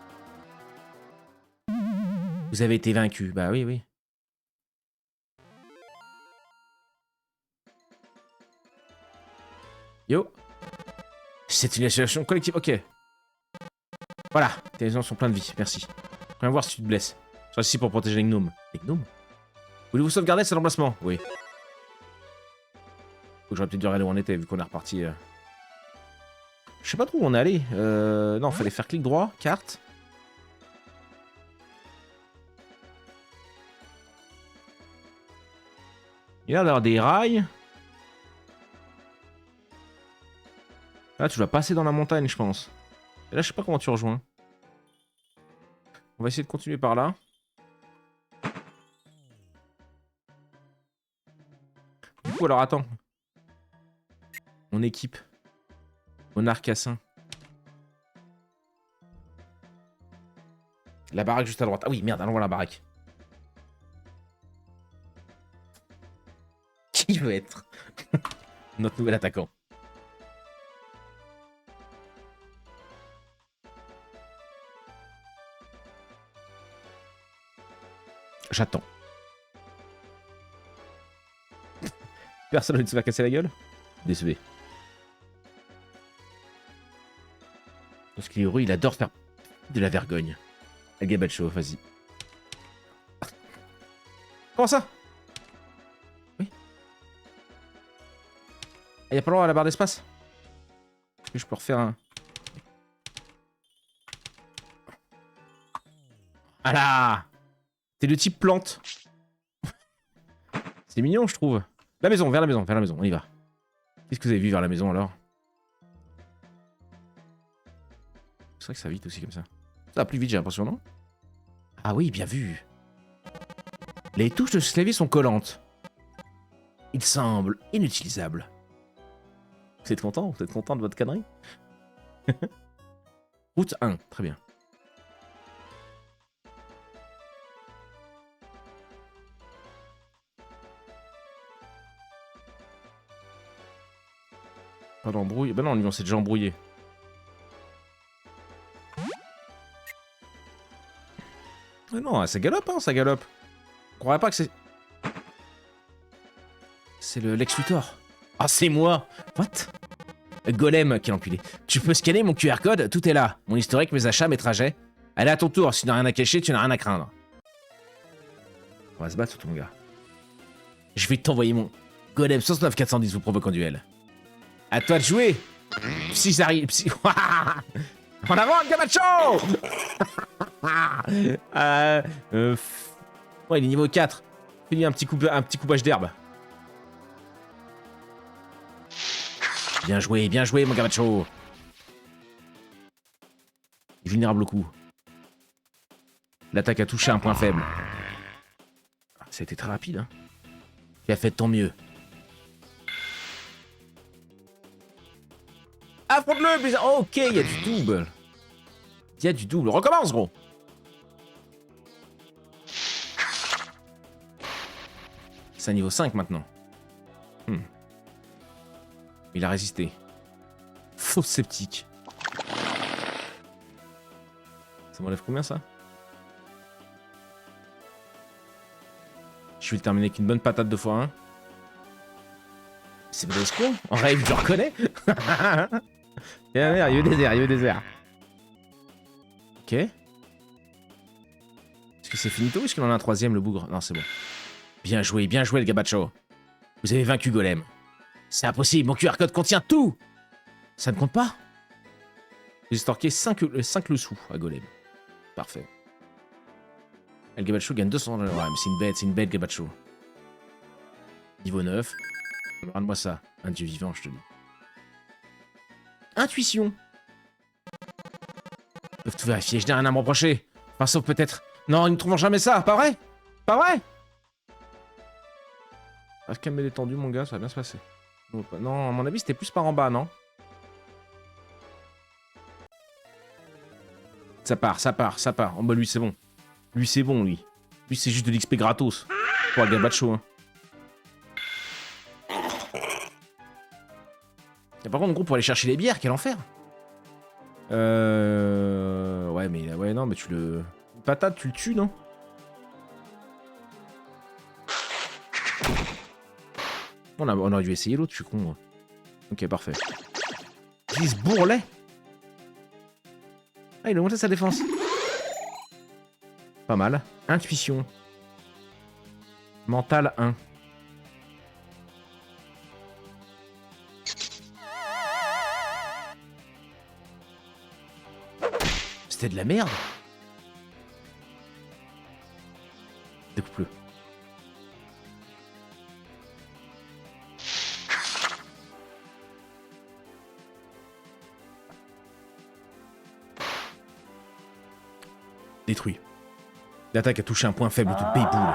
Vous avez été vaincu. Bah oui. Yo. C'est une association collective. Ok. Voilà. Tes gens sont pleins de vie. Merci. Viens voir si tu te blesses. Je reste ici pour protéger les gnomes. Les gnomes? Voulez-vous sauvegarder cet emplacement? Oui. Faut que j'aurais peut-être dû regarder où on était vu qu'on est reparti. Je sais pas trop où on est allé. Non, fallait faire clic droit, carte. Il y a l'air d'avoir des rails. Là, tu dois passer dans la montagne, je pense. Et là, je sais pas comment tu rejoins. On va essayer de continuer par là. Du coup, alors attends. Mon équipe. Mon Arcassin. La baraque juste à droite. Ah oui, merde, allons voir la baraque. Qui veut être notre nouvel attaquant? J'attends. Personne ne se faire casser la gueule? Décevez. Parce qu'il est heureux, il adore faire de la vergogne. Agabacho, vas-y. Comment ça? Oui. Il n'y a pas le droit à la barre d'espace? Est-ce que je peux refaire un... Ah là! T'es de type plante. C'est mignon, je trouve. La maison, vers la maison, vers la maison, on y va. Qu'est-ce que vous avez vu vers la maison, alors? C'est vrai que ça va vite aussi, comme ça. Ça va plus vite, j'ai l'impression, non? Ah oui, bien vu. Les touches de ce clavier sont collantes. Il semble inutilisable. Vous êtes content? Vous êtes content de votre connerie? Route 1, très bien. Pas d'embrouille. Bah non, on s'est déjà embrouillé. Mais non, ça galope, hein, ça galope. On croirait pas que c'est... C'est le Lex Luthor. Ah, c'est moi. What? Golem, quel enculé. Tu peux scanner mon QR code, tout est là. Mon historique, mes achats, mes trajets. Allez, à ton tour, si tu n'as rien à cacher, tu n'as rien à craindre. On va se battre sur ton gars. Je vais t'envoyer mon Golem 69410 vous provoque en duel. À toi de jouer. Si ça arrive... En avant, Camacho. Ouais, il est niveau 4. Fais-lui un petit coupage d'herbe. Bien joué, mon Camacho. Vulnérable au coup. L'attaque a touché un point faible. Ça a été très rapide, hein. Tu as fait de ton mieux. Affronte-le, Blizzard. Oh, ok, il y a du double. Il y a du double. Recommence, gros. C'est un niveau 5 maintenant. Il a résisté. Fausse sceptique. Ça m'enlève combien, ça? Je vais le terminer avec une bonne patate 2x1. C'est pas d'escroc. En rêve, je le reconnais. Il y a eu désert. Ok. Est-ce que c'est finito ou est-ce qu'il en a un troisième, le bougre? Non, c'est bon. Bien joué, le gabacho. Vous avez vaincu Golem. C'est impossible, mon QR code contient tout. Ça ne compte pas? J'ai storké 5 le sou à Golem. Parfait. Et le gabacho gagne 200 $. Ouais, mais c'est une bête, gabacho. Niveau 9. Regarde-moi ça. Un dieu vivant, je te dis. Intuition. Ils peuvent tout vérifier, je n'ai rien à me reprocher. Enfin, sauf peut-être... Non, ils ne trouveront jamais ça, pas vrai? Pas vrai? Reste calme et détendu, mon gars, ça va bien se passer. Non, à mon avis, c'était plus par en bas, non? Ça part. Oh bah lui, c'est bon. Lui, c'est bon, lui. Lui, c'est juste de l'XP gratos. Pour le gabacho, hein. Et par contre, gros, pour aller chercher les bières, quel enfer. Ouais, mais... Ouais, non, mais tu le... Patate, tu le tues, non? On aurait dû essayer l'autre, je suis con, moi. Ok, parfait. Il se bourrelet. Ah, il a monté sa défense. Pas mal. Intuition. Mental 1. C'était de la merde. Découpe-le. Détruit. L'attaque a touché un point faible de Bayboul.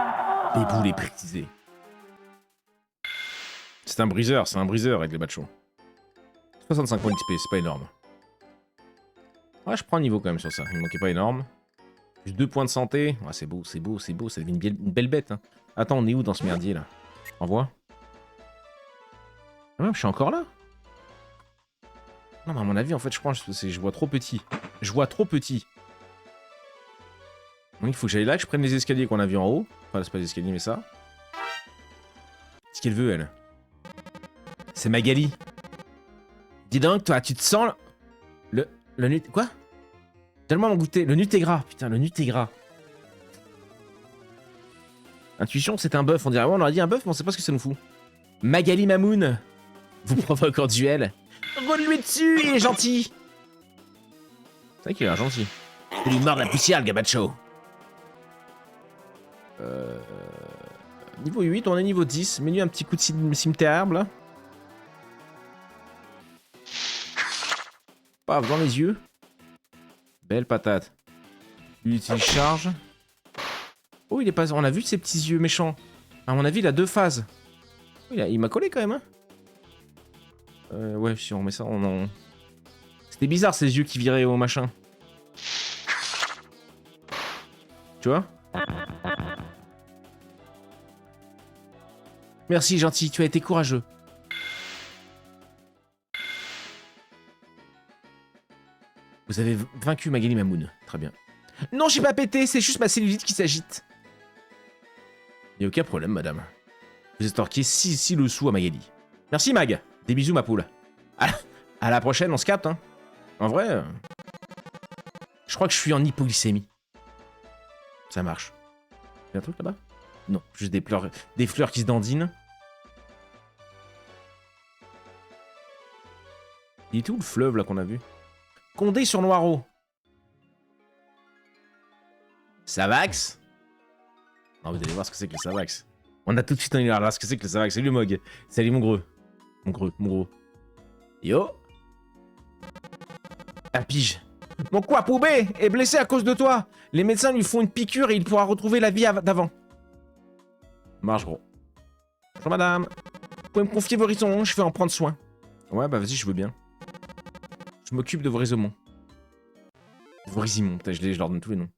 Bayboul est précisé. C'est un briseur avec les bachos. 65 points d'XP, c'est pas énorme. Ouais, je prends un niveau quand même sur ça, il manquait pas énorme. Plus 2 points de santé. Ouais, c'est beau, ça devient une belle bête. Hein. Attends, on est où dans ce merdier là? Envoie. Ah, je suis encore là? Non, mais à mon avis, en fait, je crois que je vois trop petit. Donc, il faut que j'aille là, que je prenne les escaliers qu'on a vus en haut. Enfin, c'est pas les escaliers, mais ça. Qu'est-ce qu'elle veut, elle? C'est Magali. Dis donc, toi, tu te sens... Le nut... Quoi? Tellement mon goûter. Le Nutégras. Putain, le Nutégras. Intuition, c'est un buff. On dirait, ouais, on aurait dit un buff, mais on sait pas ce que ça nous fout. Magali Mamoun vous provoque en duel. Roule-lui dessus, il est gentil. C'est vrai qu'il a l'air gentil. Il lui mord la poussière, le gabacho. Niveau 8, on est niveau 10. Mets-lui un petit coup de cimetière, là. Paf, dans les yeux. Belle patate. Lui utilise charge. Oh, il est pas... On a vu ses petits yeux méchants. À mon avis, il a 2 phases. Il m'a collé quand même, hein. Ouais, si on remet ça, on... C'était bizarre ces yeux qui viraient au machin. Tu vois? Merci, gentil, tu as été courageux. Vous avez vaincu Magali Mamoun. Très bien. Non, j'ai pas pété, c'est juste ma cellulite qui s'agite. Y'a aucun problème, madame. Vous estorquez 6 le sou à Magali. Merci, Mag. Des bisous, ma poule. À la prochaine, on se capte, hein. En vrai... Je crois que je suis en hypoglycémie. Ça marche. Y'a un truc là-bas? Non, juste des fleurs qui se dandinent. Il est où le fleuve là qu'on a vu? Condé sur Noireau. Savax? Non, vous allez voir ce que c'est que le Savax. On a tout de suite envie de voir ce que c'est que le Savax. Salut Mog. Salut mon gros. Mon gros. Yo. Ah, pige. Mon quoi, Poubé est blessé à cause de toi. Les médecins lui font une piqûre et il pourra retrouver la vie d'avant. Marche, gros. Bonjour, madame. Vous pouvez me confier vos raisons, je vais en prendre soin. Ouais, bah vas-y, je veux bien. Je m'occupe de vos raisonnements. Vos résimons, putain, je leur donne tous les noms.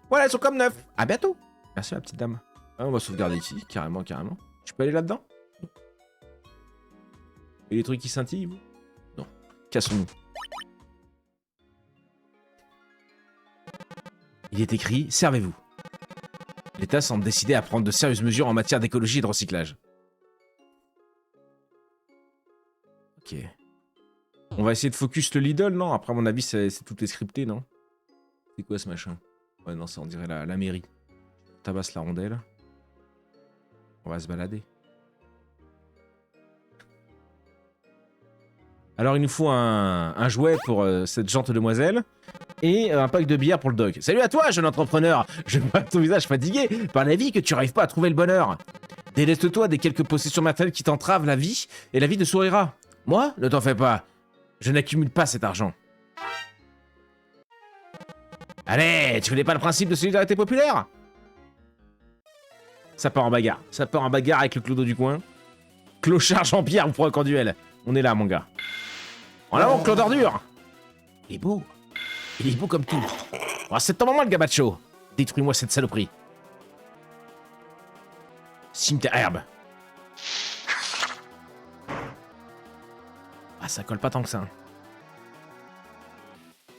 Voilà, ils sont comme neufs. À bientôt. Merci, la petite dame. Ah, on va sauvegarder ici, carrément. Je peux aller là-dedans? Et les trucs qui scintillent, vous? Non. Cassons-nous. Il est écrit « Servez-vous ». L'État semble décidé à prendre de sérieuses mesures en matière d'écologie et de recyclage. Ok. On va essayer de focus le Lidl, non? Après, à mon avis, tout est scripté, non? C'est quoi ce machin? Ouais, non, ça on dirait la mairie. On tabasse la rondelle. On va se balader. Alors, il nous faut un jouet pour cette gentille demoiselle. Et un pack de bière pour le dog. Salut à toi, jeune entrepreneur. Je vois ton visage fatigué par la vie que tu n'arrives pas à trouver le bonheur. Déleste-toi des quelques possessions matérielles qui t'entravent la vie, et la vie te sourira. Moi, ne t'en fais pas. Je n'accumule pas cet argent. Allez, tu connais pas le principe de solidarité populaire? Ça part en bagarre. Ça part en bagarre avec le clodo du coin. Clochard Jean-Pierre pour un camp duel. On est là, mon gars. En avant, Claude Ordure. Il est beau. Il est beau comme tout. Oh, c'est ton moment, le gabacho. Détruis-moi cette saloperie. Cimetière herbe. Ah, ça colle pas tant que ça.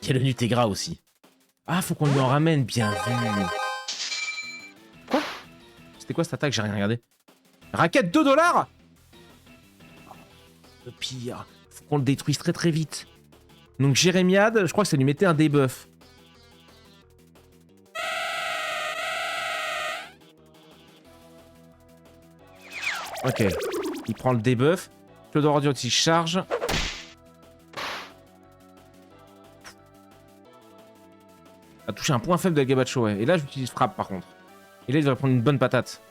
Il y a le Nutégras aussi. Ah, faut qu'on lui en ramène, bien vu. Quoi? C'était quoi cette attaque? J'ai rien regardé. Raquette 2 $? Le pire. Faut qu'on le détruise très très vite. Donc Jérémiade, je crois que ça lui mettait un debuff. Ok. Il prend le debuff. Claude Ordure qui charge. A touché un point faible de la gabacho, ouais. Et là, j'utilise frappe par contre. Et là, il devrait prendre une bonne patate.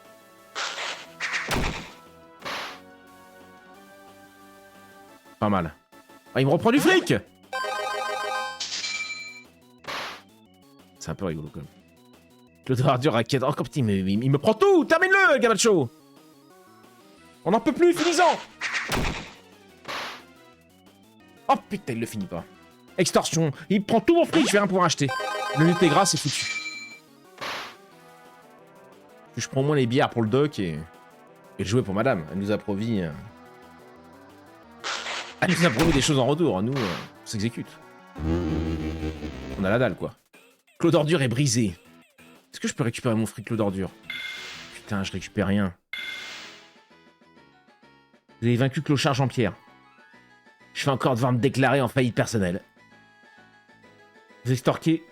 Pas mal. Ah, il me reprend du fric! C'est un peu rigolo quand même. Claude Ordure, raquette. Oh, putain, il me prend tout! Termine-le, gabacho! On n'en peut plus, finis-en! Oh putain, il le finit pas. Extorsion. Il prend tout mon fric, je vais rien pouvoir acheter. Le Nutégras, c'est foutu. Je prends au moins les bières pour le doc et le jouet pour madame. Elle nous a promis... Elle nous a promis des choses en retour. Nous, on s'exécute. On a la dalle, quoi. Claude Ordure est brisé. Est-ce que je peux récupérer mon fric, Claude Ordure? Putain, je récupère rien. Vous avez vaincu Clochard Jean-Pierre. Je vais encore devoir me déclarer en faillite personnelle. Vous extorquez...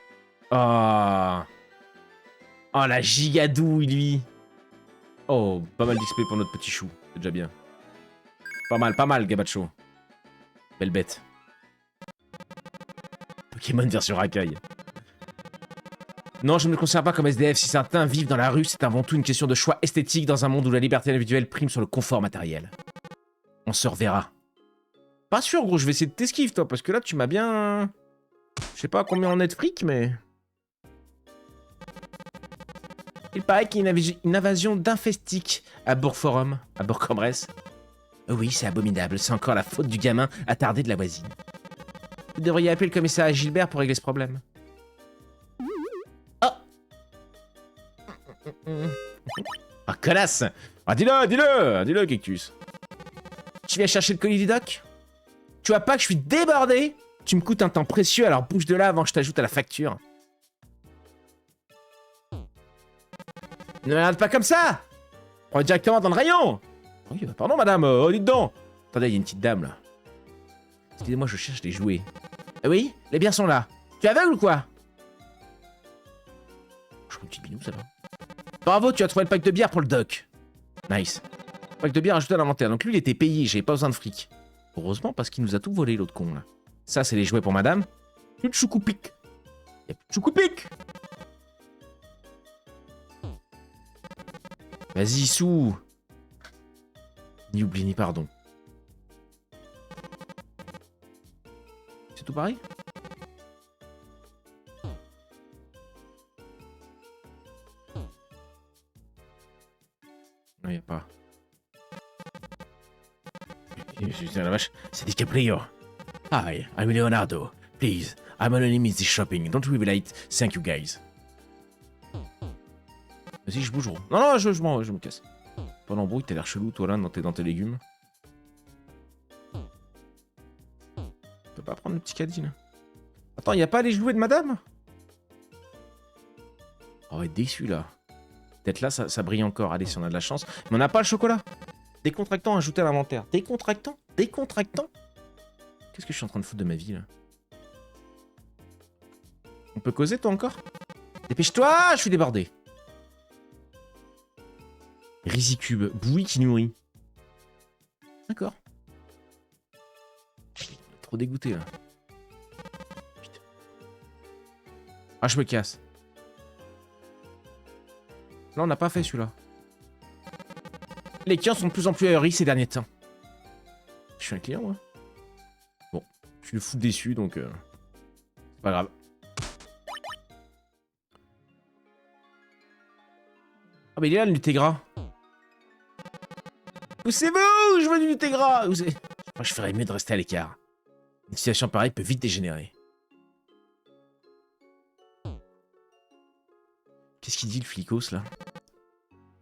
Oh... Oh, la gigadouille, lui. Oh, pas mal d'XP pour notre petit chou. C'est déjà bien. Pas mal, gabacho. Belle bête. Pokémon version racaille. Non, je ne me considère pas comme SDF. Si certains vivent dans la rue, c'est avant tout une question de choix esthétique dans un monde où la liberté individuelle prime sur le confort matériel. On se reverra. Pas sûr, gros, je vais essayer de t'esquiver, toi, parce que là, tu m'as bien... Je sais pas combien on est de fric, mais... Il paraît qu'il y a une invasion d'infestiques à Bourg-Forum, à Bourg-en-Bresse. Oh oui, c'est abominable, c'est encore la faute du gamin attardé de la voisine. Vous devriez appeler le commissariat Gilbert pour régler ce problème. Oh. Ah, connasse. Ah, dis-le, Cactus. Tu viens chercher le colis du doc? Tu vois pas que je suis débordé? Tu me coûtes un temps précieux, alors bouge de là avant que je t'ajoute à la facture. Ne me regarde pas comme ça! Prends directement dans le rayon! Oui, pardon madame, oh dites donc! Attendez, il y a une petite dame là. Excusez-moi, je cherche des jouets. Ah oui? Les biens sont là. Tu es aveugle ou quoi? Je crois une petite binou ça va. Bravo, tu as trouvé le pack de bière pour le doc. Nice. Pack de bière ajouté à l'inventaire. Donc lui il était payé, j'avais pas besoin de fric. Heureusement parce qu'il nous a tout volé l'autre con là. Ça c'est les jouets pour madame. Plus de choucoupic. Y'a plus de choucoupic. Vas-y, sous. Ni oubli ni pardon. C'est tout pareil? Non, y'a pas. Putain la vache, c'est des Caprio. Hi, I'm Leonardo. Please, I'm anonymous this shopping. Don't reveal it. Thank you guys. Vas-y, je bouge. Non, je me casse. Pas d'embrouille, t'as l'air chelou, toi, là, dans tes légumes. Tu peux pas prendre le petit caddie, là? Attends, y'a pas les jouets de madame? Oh, être déçu, là. Peut-être là, ça brille encore. Allez, si on a de la chance. Mais on n'a pas le chocolat. Décontractant ajouté à l'inventaire. Décontractant? Qu'est-ce que je suis en train de foutre de ma vie, là? On peut causer, toi, encore? Dépêche-toi, je suis débordé. Risicube, bouillie qui nourrit. D'accord. Trop dégoûté là. Putain. Ah, je me casse. Là, on n'a pas fait celui-là. Les clients sont de plus en plus ahuris ces derniers temps. Je suis un client, moi. Bon, je suis le fou déçu, donc... c'est pas grave. Ah, mais il est là, le Nutégras. Poussez-vous! Je veux du Nutégras! Moi, je ferais mieux de rester à l'écart. Une situation pareille peut vite dégénérer. Qu'est-ce qu'il dit, le flicos, là?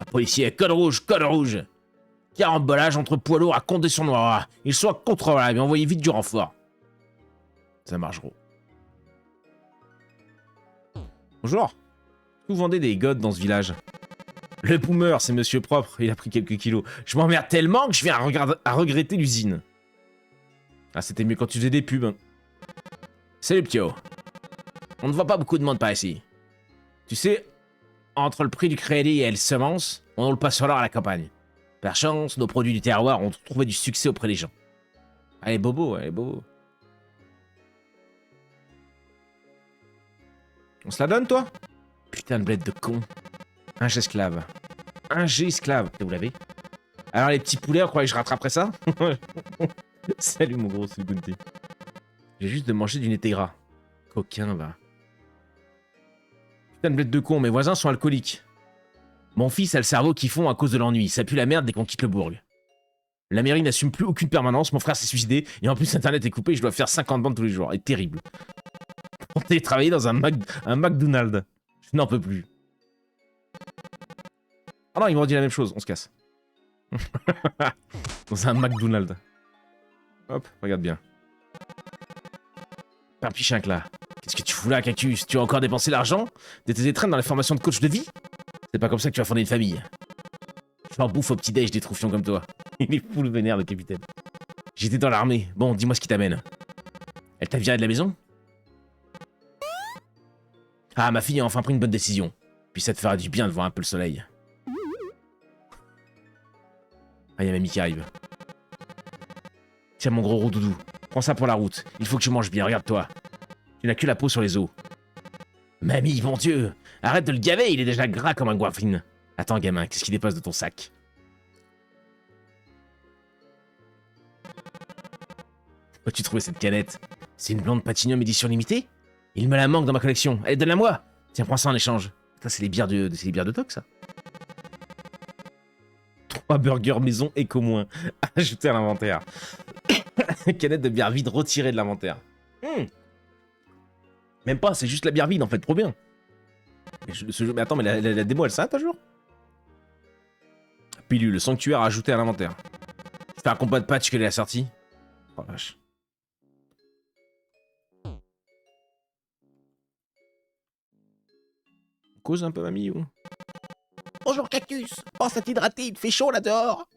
Un policier, code rouge! Carambolage entre poids lourds à Condé-sur-Noireau. Ils sont incontrôlables, mais envoyez vite du renfort. Ça marche, gros. Bonjour. Vous vendez des godes dans ce village? Le boomer, c'est monsieur propre, il a pris quelques kilos. Je m'emmerde tellement que je viens à regretter l'usine. Ah, c'était mieux quand tu faisais des pubs. Hein. Salut, Ptio. On ne voit pas beaucoup de monde par ici. Tu sais, entre le prix du crédit et les semences, on le passe sur l'or à la campagne. Par chance, nos produits du terroir ont trouvé du succès auprès des gens. Allez, bobo, On se la donne, toi? Putain de bled de con. Un G esclave. Vous l'avez? Alors les petits poulets, on croyait que je rattraperais ça? Salut mon gros Sugunti. J'ai juste de manger du Nutégras. Coquin, va. Putain de bled de con, mes voisins sont alcooliques. Mon fils a le cerveau qui fond à cause de l'ennui. Ça pue la merde dès qu'on quitte le bourg. La mairie n'assume plus aucune permanence, mon frère s'est suicidé, et en plus internet est coupé, je dois faire 50 bandes tous les jours. C'est terrible. On est travailler dans un McDonald's. Je n'en peux plus. Ah non, ils m'ont dit la même chose, on se casse. Dans un McDonald's. Hop, regarde bien. Perpichinque là. Qu'est-ce que tu fous là, Cactus? Tu as encore dépensé l'argent de tes étrennes dans les formations de coach de vie? C'est pas comme ça que tu vas fonder une famille. Je m'en bouffe au petit-déj des troufions comme toi. Il est fou le vénère, le capitaine. J'étais dans l'armée. Bon, dis-moi ce qui t'amène. Elle t'a viré de la maison? Ah, ma fille a enfin pris une bonne décision. Puis ça te fera du bien de voir un peu le soleil. Ah, y'a mamie qui arrive. Tiens, mon gros roux doudou. Prends ça pour la route. Il faut que tu manges bien, regarde-toi. Tu n'as que la peau sur les os. Mamie, mon Dieu! Arrête de le gaver, il est déjà gras comme un goinfrine. Attends, gamin, qu'est-ce qui dépasse de ton sac? Où as-tu trouvé cette canette? C'est une blonde Platinum édition limitée? Il me la manque dans ma collection. Allez, donne-la moi! Tiens, prends ça en échange. Ça, c'est les bières de Toc, ça. 3 burgers maison éco moins. Ajouté à l'inventaire. Canette de bière vide retirée de l'inventaire. Même pas, c'est juste la bière vide en fait, trop bien. Mais attends, mais la démo elle s'arrête un jour? Pilule, le sanctuaire ajouté à l'inventaire. C'est un combat de patch qu'elle est assortie. Oh la vache. On cause un peu, mamie, ou? Bonjour, cactus! Pense à t'hydrater, il fait chaud là dehors!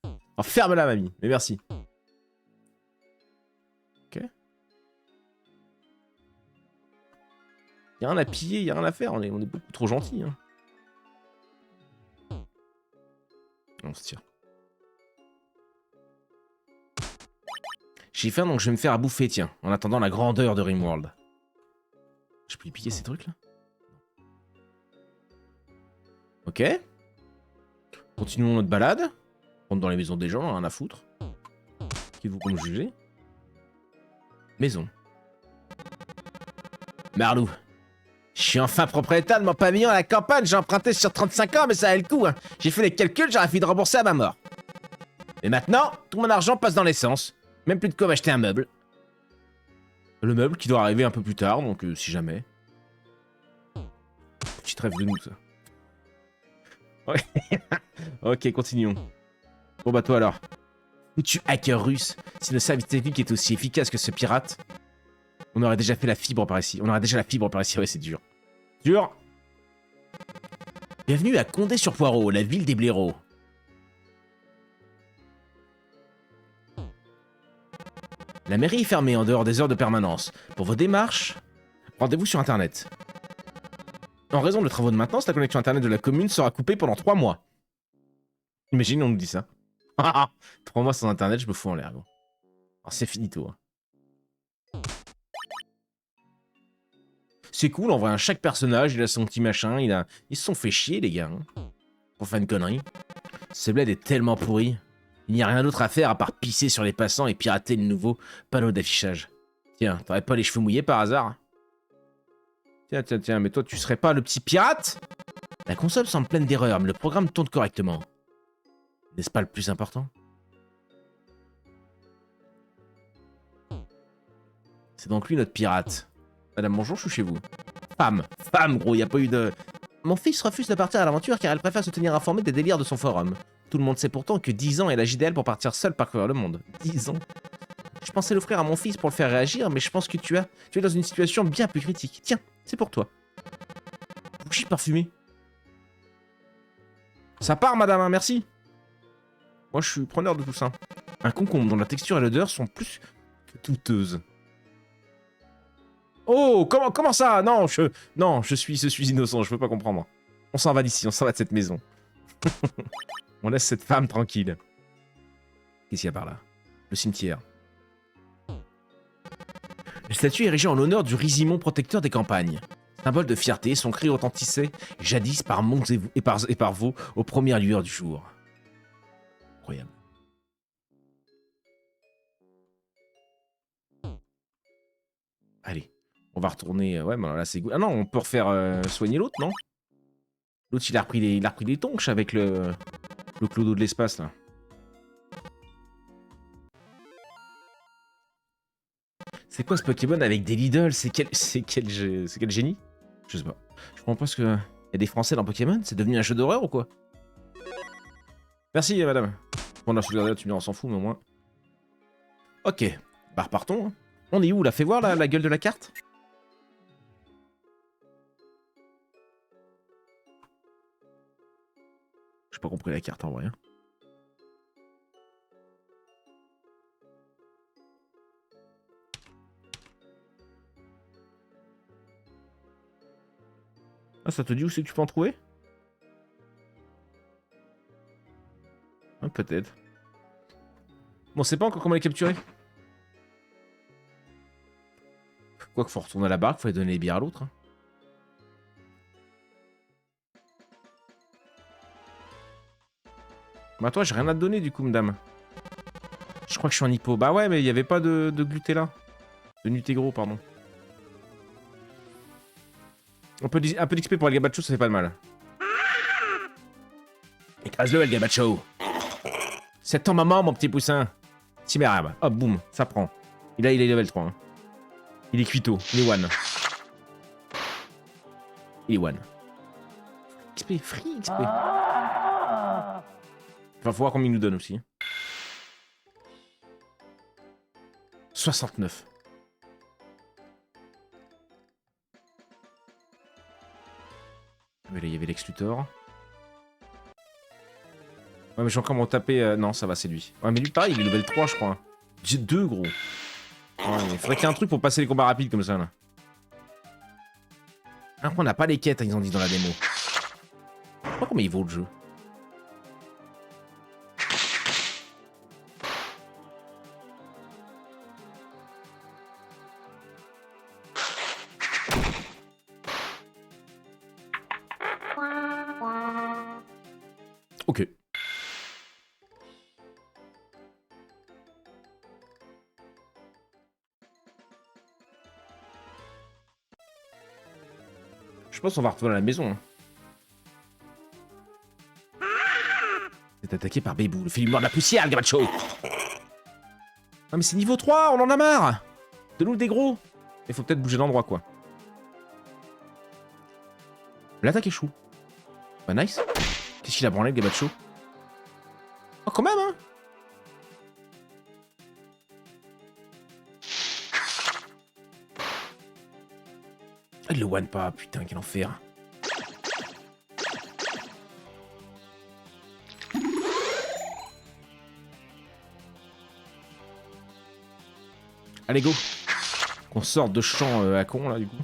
Oh, ferme-la, mamie, mais merci. Ok. Y'a rien à piller, y'a rien à faire, on est beaucoup trop gentils. Hein. On se tire. J'ai faim donc je vais me faire à bouffer, tiens, en attendant la grandeur de Rimworld. Je peux lui piquer ces trucs là? Ok. Continuons notre balade. On rentre dans les maisons des gens, rien à foutre. Qui vous comme juger? Maison. Marlou. Je suis enfin propriétaire de mon pavillon à la campagne, j'ai emprunté sur 35 ans, mais ça a le coup. Hein. J'ai fait les calculs, j'aurais fini de rembourser à ma mort. Et maintenant, tout mon argent passe dans l'essence. Même plus de quoi m'acheter un meuble. Le meuble qui doit arriver un peu plus tard, donc si jamais. Petite rêve de nous, ça. Ouais. Ok, continuons. Bon bah toi alors. Foutu hacker russe. Si le service technique est aussi efficace que ce pirate, on aurait déjà fait la fibre par ici. Ouais, c'est dur. Dur. Bienvenue à Condé-sur-Poireau, la ville des blaireaux. La mairie est fermée en dehors des heures de permanence. Pour vos démarches, rendez-vous sur Internet. En raison de travaux de maintenance, la connexion Internet de la commune sera coupée pendant 3 mois. Imagine, on nous dit ça. 3 mois sans Internet, je me fous en l'air, gros. Alors c'est finito. Hein. C'est cool, en vrai, chaque personnage, il a son petit machin, ils se sont fait chier, les gars. Hein, pour faire une connerie. Ce bled est tellement pourri. Il n'y a rien d'autre à faire à part pisser sur les passants et pirater le nouveau panneau d'affichage. Tiens, t'aurais pas les cheveux mouillés par hasard? Tiens, mais toi, tu serais pas le petit pirate? La console semble pleine d'erreurs, mais le programme tourne correctement. N'est-ce pas le plus important? C'est donc lui notre pirate. Madame, bonjour, je suis chez vous. Femme, gros, y a pas eu de... Mon fils refuse de partir à l'aventure car elle préfère se tenir informée des délires de son forum. Tout le monde sait pourtant que 10 ans est l'âge idéal pour partir seul parcourir le monde. 10 ans. Je pensais l'offrir à mon fils pour le faire réagir, mais je pense que tu es dans une situation bien plus critique. Tiens, c'est pour toi. Bougie parfumée. Ça part, madame, hein, merci. Moi, je suis preneur de tout ça. Un concombre dont la texture et l'odeur sont plus que douteuses. Oh, comment ça? Non, je suis innocent, je peux pas comprendre. On s'en va d'ici, on s'en va de cette maison. On laisse cette femme tranquille. Qu'est-ce qu'il y a par là? Le cimetière. Le statue est érigé en l'honneur du Rizimon protecteur des campagnes. Symbole de fierté, son cri retentissait jadis par monts et par vaux aux premières lueurs du jour. Incroyable. Allez, on va retourner... Ouais, mais là c'est... Ah non, on peut refaire soigner l'autre, non? L'autre, il a repris les tonches avec le clodo de l'espace, là. C'est quoi ce Pokémon avec des Lidl? C'est quel génie? Je sais pas. Je comprends pas ce que... Y a des Français dans Pokémon? C'est devenu un jeu d'horreur ou quoi? Merci, madame. Bon, là, je tu on s'en fout, mais au moins... Ok. Bah, repartons. Hein. On est où, là? Fais voir, la gueule de la carte. J'ai pas compris la carte, en vrai. Hein. Ah, ça te dit où c'est que tu peux en trouver? Ah, peut-être. Bon, c'est pas encore comment les capturer. Quoi qu'il faut retourner à la barque, faut aller donner les bières à l'autre. Hein. Bah toi, j'ai rien à te donner du coup, madame. Je crois que je suis en hypo. Bah ouais, mais il n'y avait pas de glutella. De Nutégro, pardon. Un peu d'XP pour El Gabacho, ça fait pas de mal. Écrase-le, El Gabacho. C'est ton maman, mon petit poussin. Timérable. Hop, boum, ça prend. Et là, il est level 3. Hein. Il est cuito. Il est one. Il est one. XP, free XP. Enfin, faut voir combien il nous donne aussi. 69. Mais là, il y avait Lex Luthor. Ouais, mais je vais encore m'en taper. Non, ça va, c'est lui. Ouais, mais lui, pareil, il est level 3, je crois. J'ai 2, gros. Ouais, mais faudrait qu'il y ait un truc pour passer les combats rapides comme ça, là. Après, on n'a pas les quêtes, ils ont dit dans la démo. Je sais pas combien il vaut le jeu. Ok. Je pense qu'on va retourner à la maison. Hein. C'est attaqué par Bébou. Fais-lui mordre la poussière, le Gabacho. Ah mais c'est niveau 3, on en a marre. De nous des gros. Il faut peut-être bouger d'endroit, quoi. L'attaque échoue. Bah nice. Qu'est-ce qu'il a branlé, le Gabacho? Oh, quand même, hein. Il le one pas, putain, quel enfer. Allez, go. Qu'on sorte de champ à con, là, du coup.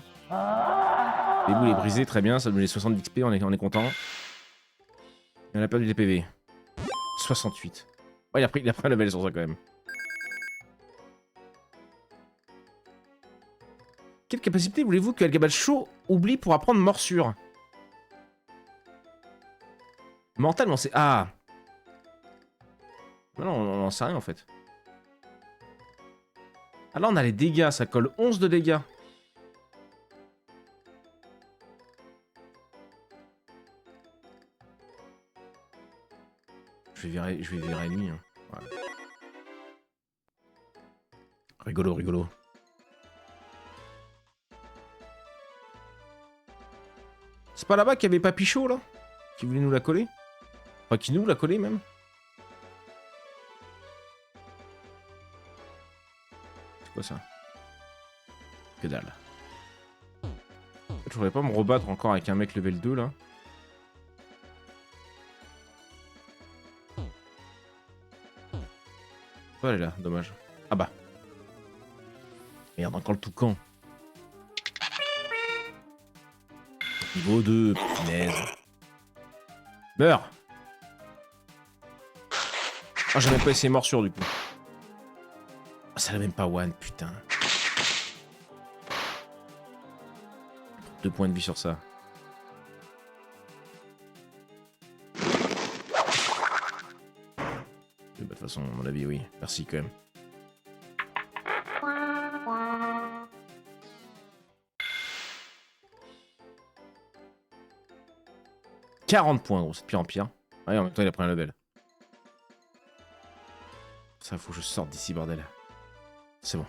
Les boules est brisé, très bien, ça nous met 60 d'XP, on est content. Il a perdu des PV. 68. Ouais, il a pris un level sur ça, quand même. Quelle capacité voulez-vous que El Gabacho oublie pour apprendre morsure? Mentalement, c'est... Ah. Non, on n'en sait rien, en fait. Ah là, on a les dégâts, ça colle 11 de dégâts. Je vais virer lui. Hein. Voilà. Rigolo, rigolo. C'est pas là-bas qu'il y avait Papichot, là? Qui voulait nous la coller? Enfin, qui nous l'a collé, même? C'est quoi, ça? Que dalle. Je voudrais pas me rebattre encore avec un mec level 2, là. Oh, elle est là, dommage. Ah bah. Merde, encore le toucan. Niveau 2, punaise. Meurs. Ah, j'ai même pas essayé morsure, du coup. Ah, ça l'a même pas one, putain. 2 points de vie sur ça. De toute façon, à mon avis, oui. Merci, quand même. « 40 points, gros, c'est de pire en pire. Ouais, en même temps, il a pris un level. Ça, faut que je sorte d'ici, bordel. C'est bon.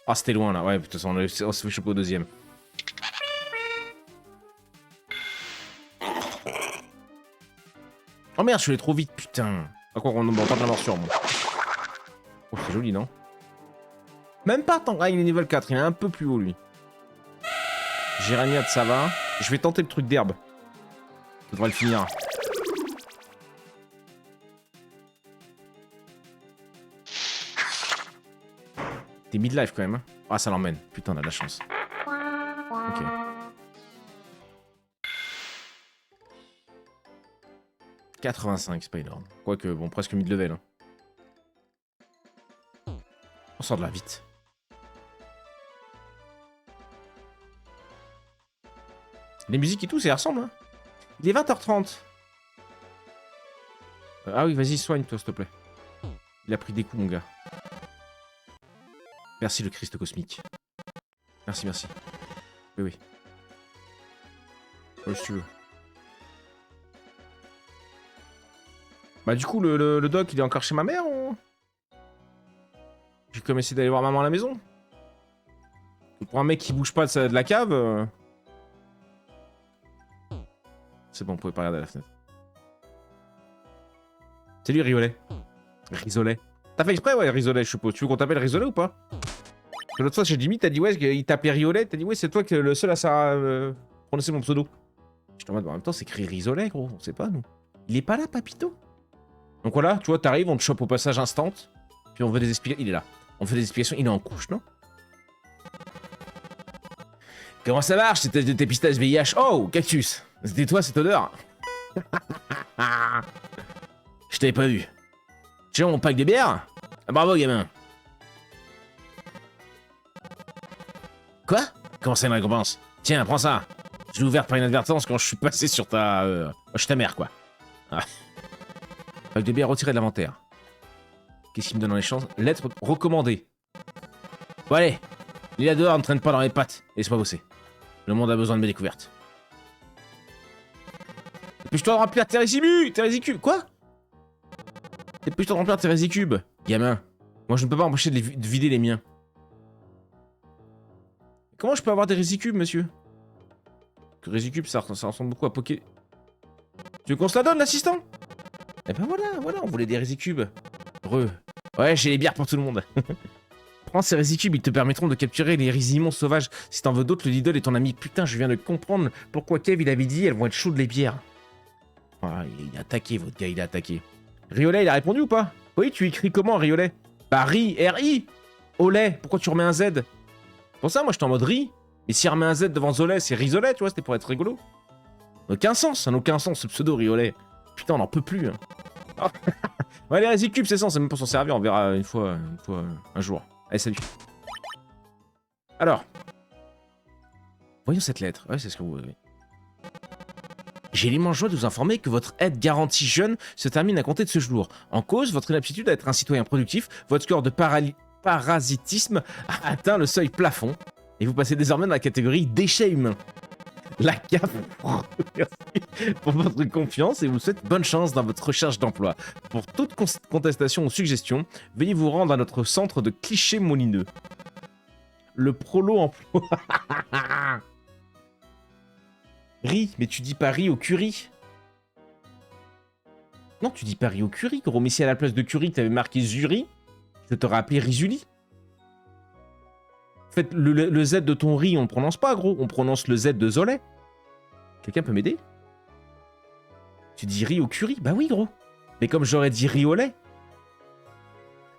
Ah, c'était loin, là. Ouais, de toute façon, on se fait choper au deuxième. Oh merde, je suis allé trop vite, putain. À quoi on va pas de la morsure, moi. Oh, c'est joli, non? Même pas tant. Ah, il est niveau 4, il est un peu plus haut, lui. Géraniade, ça va. Je vais tenter le truc d'herbe. Ça devrait le finir. T'es mid-life quand même. Hein. Ah, ça l'emmène. Putain, on a de la chance. Ok. 85, c'est pas énorme. Quoique, bon, presque mid-level. Hein. On sort de là, vite. Les musiques et tout, ça y ressemble. Hein. Il est 20h30. Ah oui, vas-y, soigne-toi, s'il te plaît. Il a pris des coups, mon gars. Merci, le Christ cosmique. Merci, merci. Oui, oui. Oui, si tu veux. Bah, du coup, le doc, il est encore chez ma mère ou... J'ai comme essayé d'aller voir maman à la maison. Pour un mec qui bouge pas de la cave... C'est bon, vous pouvez pas regarder à la fenêtre. Salut, Riolet. Risolet. T'as fait exprès, ouais, Risolet, je suppose. Tu veux qu'on t'appelle Risolet ou pas? L'autre fois, chez Jimmy, t'as dit, ouais, il t'appelait Riolet. T'as dit, ouais, c'est toi qui es le seul à savoir prononcer mon pseudo. Je te demande, en même temps, c'est écrit Risolet, gros. On sait pas, nous. Il est pas là, papito. Donc voilà, tu vois, t'arrives, on te chope au passage instant. Puis on veut des explications. Il est là. On fait des explications. Il est en couche, non? Comment ça marche, cette test de dépistage VIH? Oh, cactus. C'était toi, cette odeur? Je t'avais pas vu. Tu veux mon pack de bière? Ah, bravo, gamin. Quoi? Comment c'est une récompense? Tiens, prends ça. Je l'ai ouvert par inadvertance quand je suis passé sur ta... je suis ta mère, quoi. Ah. Pack de bière retiré de l'inventaire. Qu'est-ce qu'il me donne en échange? Lettre recommandée. Bon, allez. Lis là dehors, ne traîne pas dans les pattes. Et laisse-moi bosser. Le monde a besoin de mes découvertes. Dépêche-toi de remplir tes résicubes. Quoi? Dépêche-toi de remplir tes résicubes. Gamin. Moi, je ne peux pas empêcher de vider les miens. Comment je peux avoir des résicubes, monsieur? Que résicubes, ça ressemble beaucoup à Poké... Tu veux qu'on se la donne, l'assistant? Eh ben voilà, on voulait des résicubes. Ouais, j'ai les bières pour tout le monde. Prends ces résicubes, ils te permettront de capturer les résimons sauvages. Si t'en veux d'autres, le Lidl est ton ami. Putain, je viens de comprendre pourquoi Kev, il avait dit elles vont être chaudes les bières. Ah, il a attaqué, votre gars, il a attaqué. Riolet, il a répondu ou pas? Oui, tu écris comment, Riolet? Bah, R-I. Olé, pourquoi tu remets un Z? Pour ça, moi, j'étais en mode Ri. Mais s'il remet un Z devant Zolet, c'est Rizolet, tu vois, c'était pour être rigolo. Ça n'a aucun sens, ce pseudo, Riolet. Putain, on n'en peut plus. Hein. Oh. Ouais, les résicubes, c'est ça, c'est même pour s'en servir, on verra une fois, un jour. Allez, salut. Alors. Voyons cette lettre. Ouais, c'est ce que vous avez. J'ai l'immense joie de vous informer que votre aide garantie jeune se termine à compter de ce jour. En cause, votre inaptitude à être un citoyen productif, votre score de parasitisme a atteint le seuil plafond, et vous passez désormais dans la catégorie déchets humains. La CAF merci pour votre confiance et vous souhaite bonne chance dans votre recherche d'emploi. Pour toute contestation ou suggestion, veuillez vous rendre à notre centre de clichés molineux. Le prolo emploi. Riz, mais tu dis pas riz au curry. Non, tu dis pas riz au curry, gros. Mais si à la place de curry, t'avais marqué Zuri, je t'aurais appelé Rizuli. En fait, le Z de ton riz, on le prononce pas, gros. On prononce le Z de Zolet. Quelqu'un peut m'aider? Tu dis riz au curry? Bah oui, gros. Mais comme j'aurais dit riz au lait.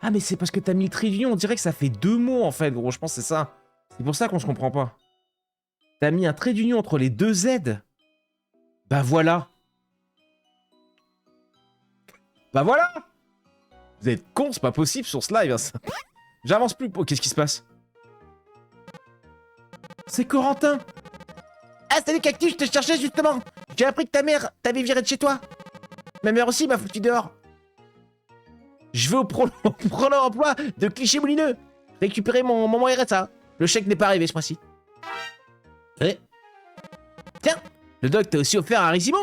Ah, mais c'est parce que t'as mis le trait d'union. On dirait que ça fait deux mots, en fait, gros. Je pense que c'est ça. C'est pour ça qu'on se comprend pas. T'as mis un trait d'union entre les deux Z. Bah voilà. Bah voilà. Vous êtes cons, c'est pas possible sur ce live. Hein, ça. J'avance plus. Oh, qu'est-ce qui se passe? C'est Corentin. Ah, salut Cactus, je te cherchais justement. J'ai appris que ta mère t'avait viré de chez toi. Ma mère aussi m'a foutu dehors. Je vais au prolo emploi de cliché moulineux. Récupérer mon RSA. Le chèque n'est pas arrivé ce mois-ci. Ouais. Tiens, le doc t'a aussi offert un régiment.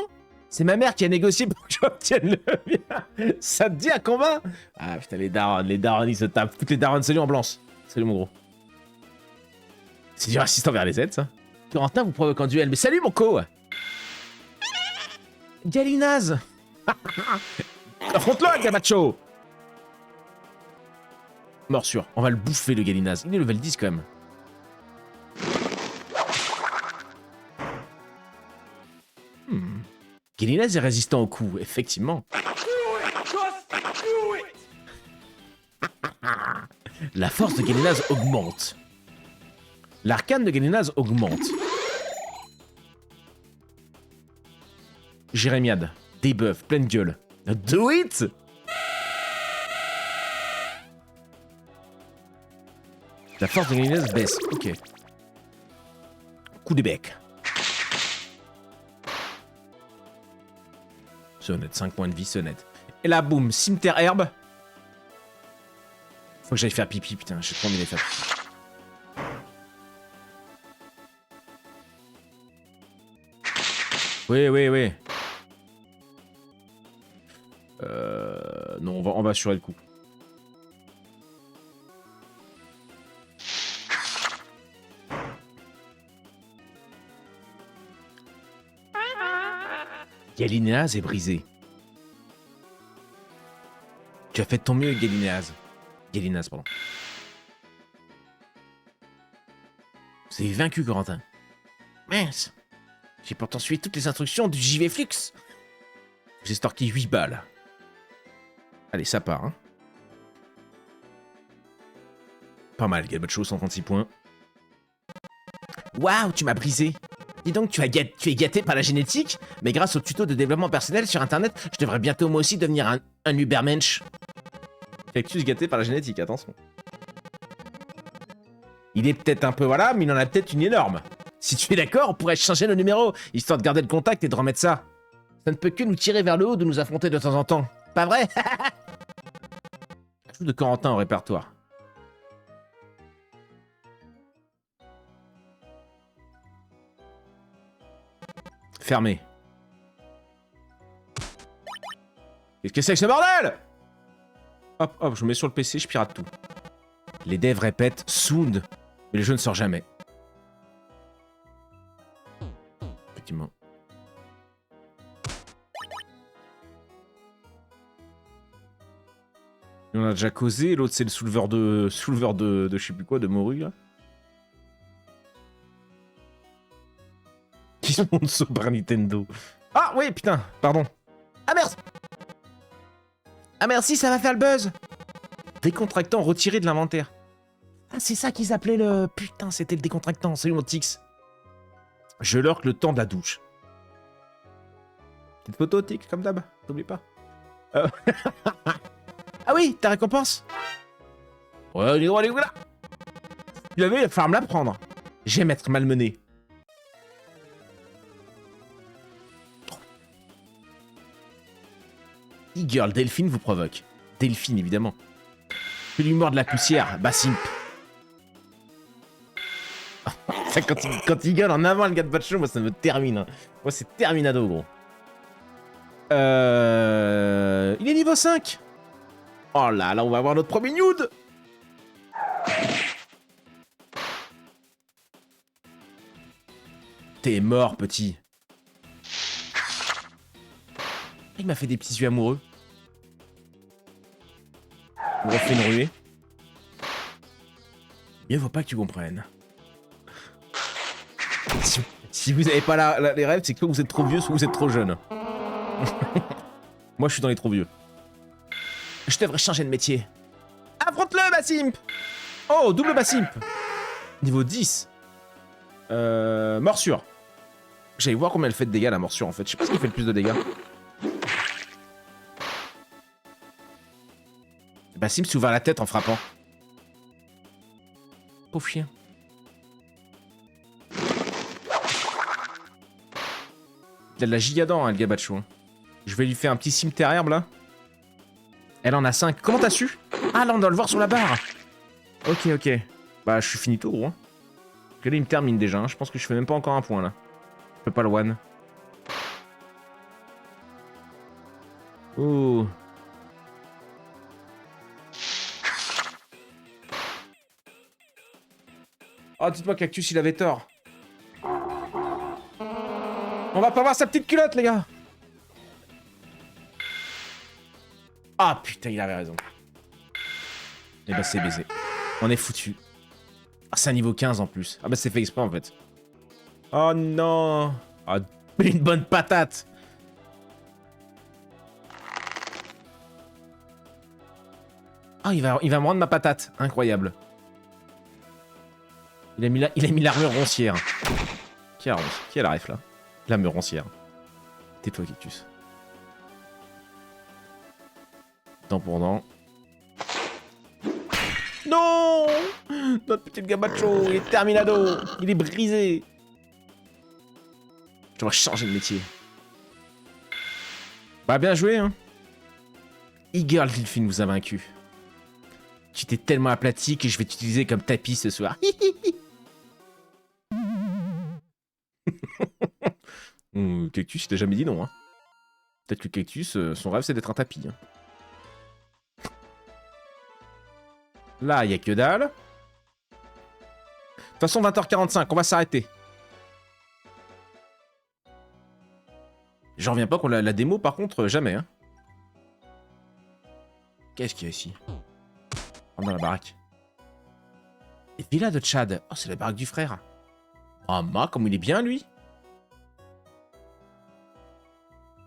C'est ma mère qui a négocié pour que j'obtienne le mien. Ça te dit à combat? Ah putain, les darons, ils se tapent. Toutes les darons salut en blanche. Salut mon gros. C'est du raciste envers les aides, ça. Corentin vous provoque en duel. Mais salut mon co. Galinaz. Affronte-le, Gamacho. Morsure. On va le bouffer, le Galinaz. Il est level 10 quand même. Galinaz est résistant au coup, effectivement. La force de Galinaz augmente. L'arcane de Galinaz augmente. Jérémiade. Debuff, pleine gueule. Do it! La force de Galinaze baisse. Ok. Coup de bec. Sonnette, 5 points de vie, sonnette. Et là, boum, cimetière herbe. Faut que j'aille faire pipi, putain, j'ai trop envie d'aller faire pipi. Oui, oui, oui. Non, on va assurer le coup. Galinaze est brisé. Tu as fait de ton mieux, Galinaze. Galinaze, pardon. Vous avez vaincu, Corentin. Mince. J'ai pourtant suivi toutes les instructions du JV Flux. J'ai storké 8 balles. Allez, ça part, hein. Pas mal, Galbacho, 136 points. Waouh, tu m'as brisé. Dis donc, tu es gâté par la génétique, mais grâce au tuto de développement personnel sur internet, je devrais bientôt moi aussi devenir un Ubermensch. Cactus gâté par la génétique, attention. Il est peut-être un peu voilà, mais il en a peut-être une énorme. Si tu es d'accord, on pourrait changer le numéro, histoire de garder le contact et de remettre ça. Ça ne peut que nous tirer vers le haut de nous affronter de temps en temps. Pas vrai? Ajout de Corentin au répertoire. Fermé. Qu'est-ce que c'est que ce bordel? Hop, hop, je me mets sur le PC, je pirate tout. Les devs répètent Sound, mais le jeu ne sort jamais. Effectivement. On a déjà causé, l'autre c'est le souleveur de je sais plus quoi, de morue là. Qui se monte Super Nintendo. Ah oui, putain, pardon. Ah merde. Ah merci, ça va faire le buzz. Décontractant retiré de l'inventaire. Ah c'est ça qu'ils appelaient le... Putain, c'était le décontractant, salut mon Tix. Je lurk le temps de la douche. Petite photo, Tix, comme d'hab, t'oublies pas. Ah oui, ta récompense. Ouais, allez, là. Tu avais, il va falloir me la prendre. J'aime être malmené. E-Girl, Delphine vous provoque. Delphine, évidemment. Que l'humour de la poussière, Bassimp. quand il gueule en avant le gars de Bacho, moi ça me termine. Hein. Moi c'est terminado, gros. Il est niveau 5. Oh là, là on va avoir notre premier nude. T'es mort, petit. Il m'a fait des petits yeux amoureux. On refait une ruée. Mieux vaut pas que tu comprennes. Si vous avez pas les rêves, c'est que soit vous êtes trop vieux, soit vous êtes trop jeune. Moi, je suis dans les trop vieux. Je devrais changer de métier. Affronte-le, Bassimp. Oh, double Bassimp. Niveau 10. Morsure. J'allais voir combien elle fait de dégâts, la morsure, en fait. Je sais pas ce qui fait le plus de dégâts. Bassimp s'est ouvert la tête en frappant. Pauvre chien. Il a de la gigadent, hein, le gabacho. Hein. Je vais lui faire un petit cimetière herbe, là. Elle en a 5. Comment t'as su? Ah, là, on doit le voir sur la barre. Ok, ok. Bah, je suis finito, gros. Hein. Parce que là, il me termine déjà. Hein. Je pense que je fais même pas encore un point, là. Je peux pas le one. Oh. Oh, dites-moi Cactus, il avait tort. On va pas voir sa petite culotte, les gars. Ah, putain, il avait raison. Et bah, c'est baisé. On est foutu. Ah, c'est un niveau 15 en plus. Ah, bah, c'est fait exprès, en fait. Oh, non. Ah, une bonne patate. Ah, il va me rendre ma patate. Incroyable. Il a mis l'armure roncière. Qui a la ref là? L'armure roncière. Tais-toi, Cactus. dent pour dent. Non! Notre petit gabacho, il est terminado. Il est brisé. Je devrais changer de métier. Bah bien joué, hein. E-Girl Delphine vous a vaincu. Tu t'es tellement aplati que je vais t'utiliser comme tapis ce soir. Cactus, il t'a jamais dit non, hein. Peut-être que Cactus, son rêve, c'est d'être un tapis. Hein. Là, il n'y a que dalle. De toute façon, 20h45, on va s'arrêter. J'en reviens pas qu'on la démo, par contre, jamais. Hein. Qu'est-ce qu'il y a ici? Oh, dans la baraque. Et Villa de Tchad. Oh, c'est la baraque du frère. Ah, ma, comme il est bien, lui.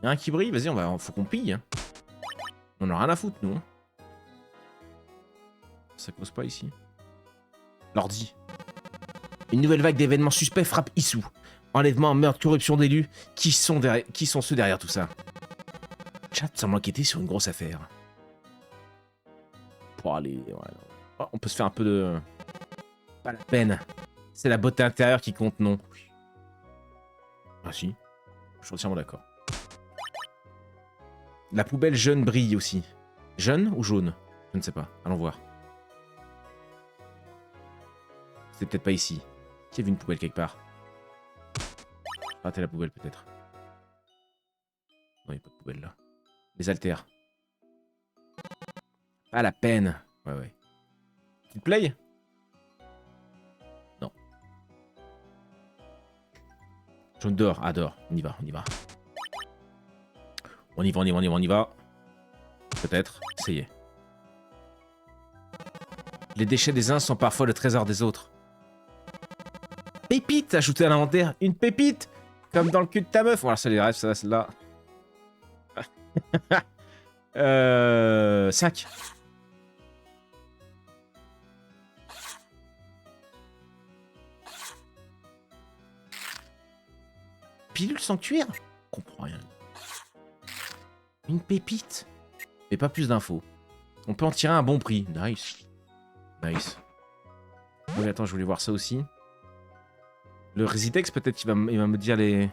Il y a un qui brille, vas-y, faut qu'on pille. Hein. On a rien à foutre, nous. Hein. Ça cause pas ici. L'ordi. Une nouvelle vague d'événements suspects frappe Issou. Enlèvement, meurtre, corruption d'élus. Qui sont ceux derrière tout ça? Chat semble enquêter sur une grosse affaire. Pour aller... Ouais, oh, on peut se faire un peu de... Pas la peine. C'est la beauté intérieure qui compte, non? Ah si. Je suis entièrement d'accord. La poubelle jaune brille aussi. Jaune ou jaune? Je ne sais pas. Allons voir. C'est peut-être pas ici. Qui a vu une poubelle quelque part? Rater la poubelle peut-être. Non, il n'y a pas de poubelle là. Les haltères. Pas la peine. Ouais. Tu te play? Non. Jaune dehors. Ah, dehors. On y va. On y va. Peut-être. Essayez. Les déchets des uns sont parfois le trésor des autres. Pépite ajoutée à l'inventaire. Une pépite. Comme dans le cul de ta meuf. Voilà, c'est les rêves, ça, celle-là. 5. Pilule sanctuaire? Je comprends rien. Une pépite. Mais pas plus d'infos. On peut en tirer un bon prix. Nice. Oui, attends, je voulais voir ça aussi. Le Resitex, peut-être qu'il va me dire les...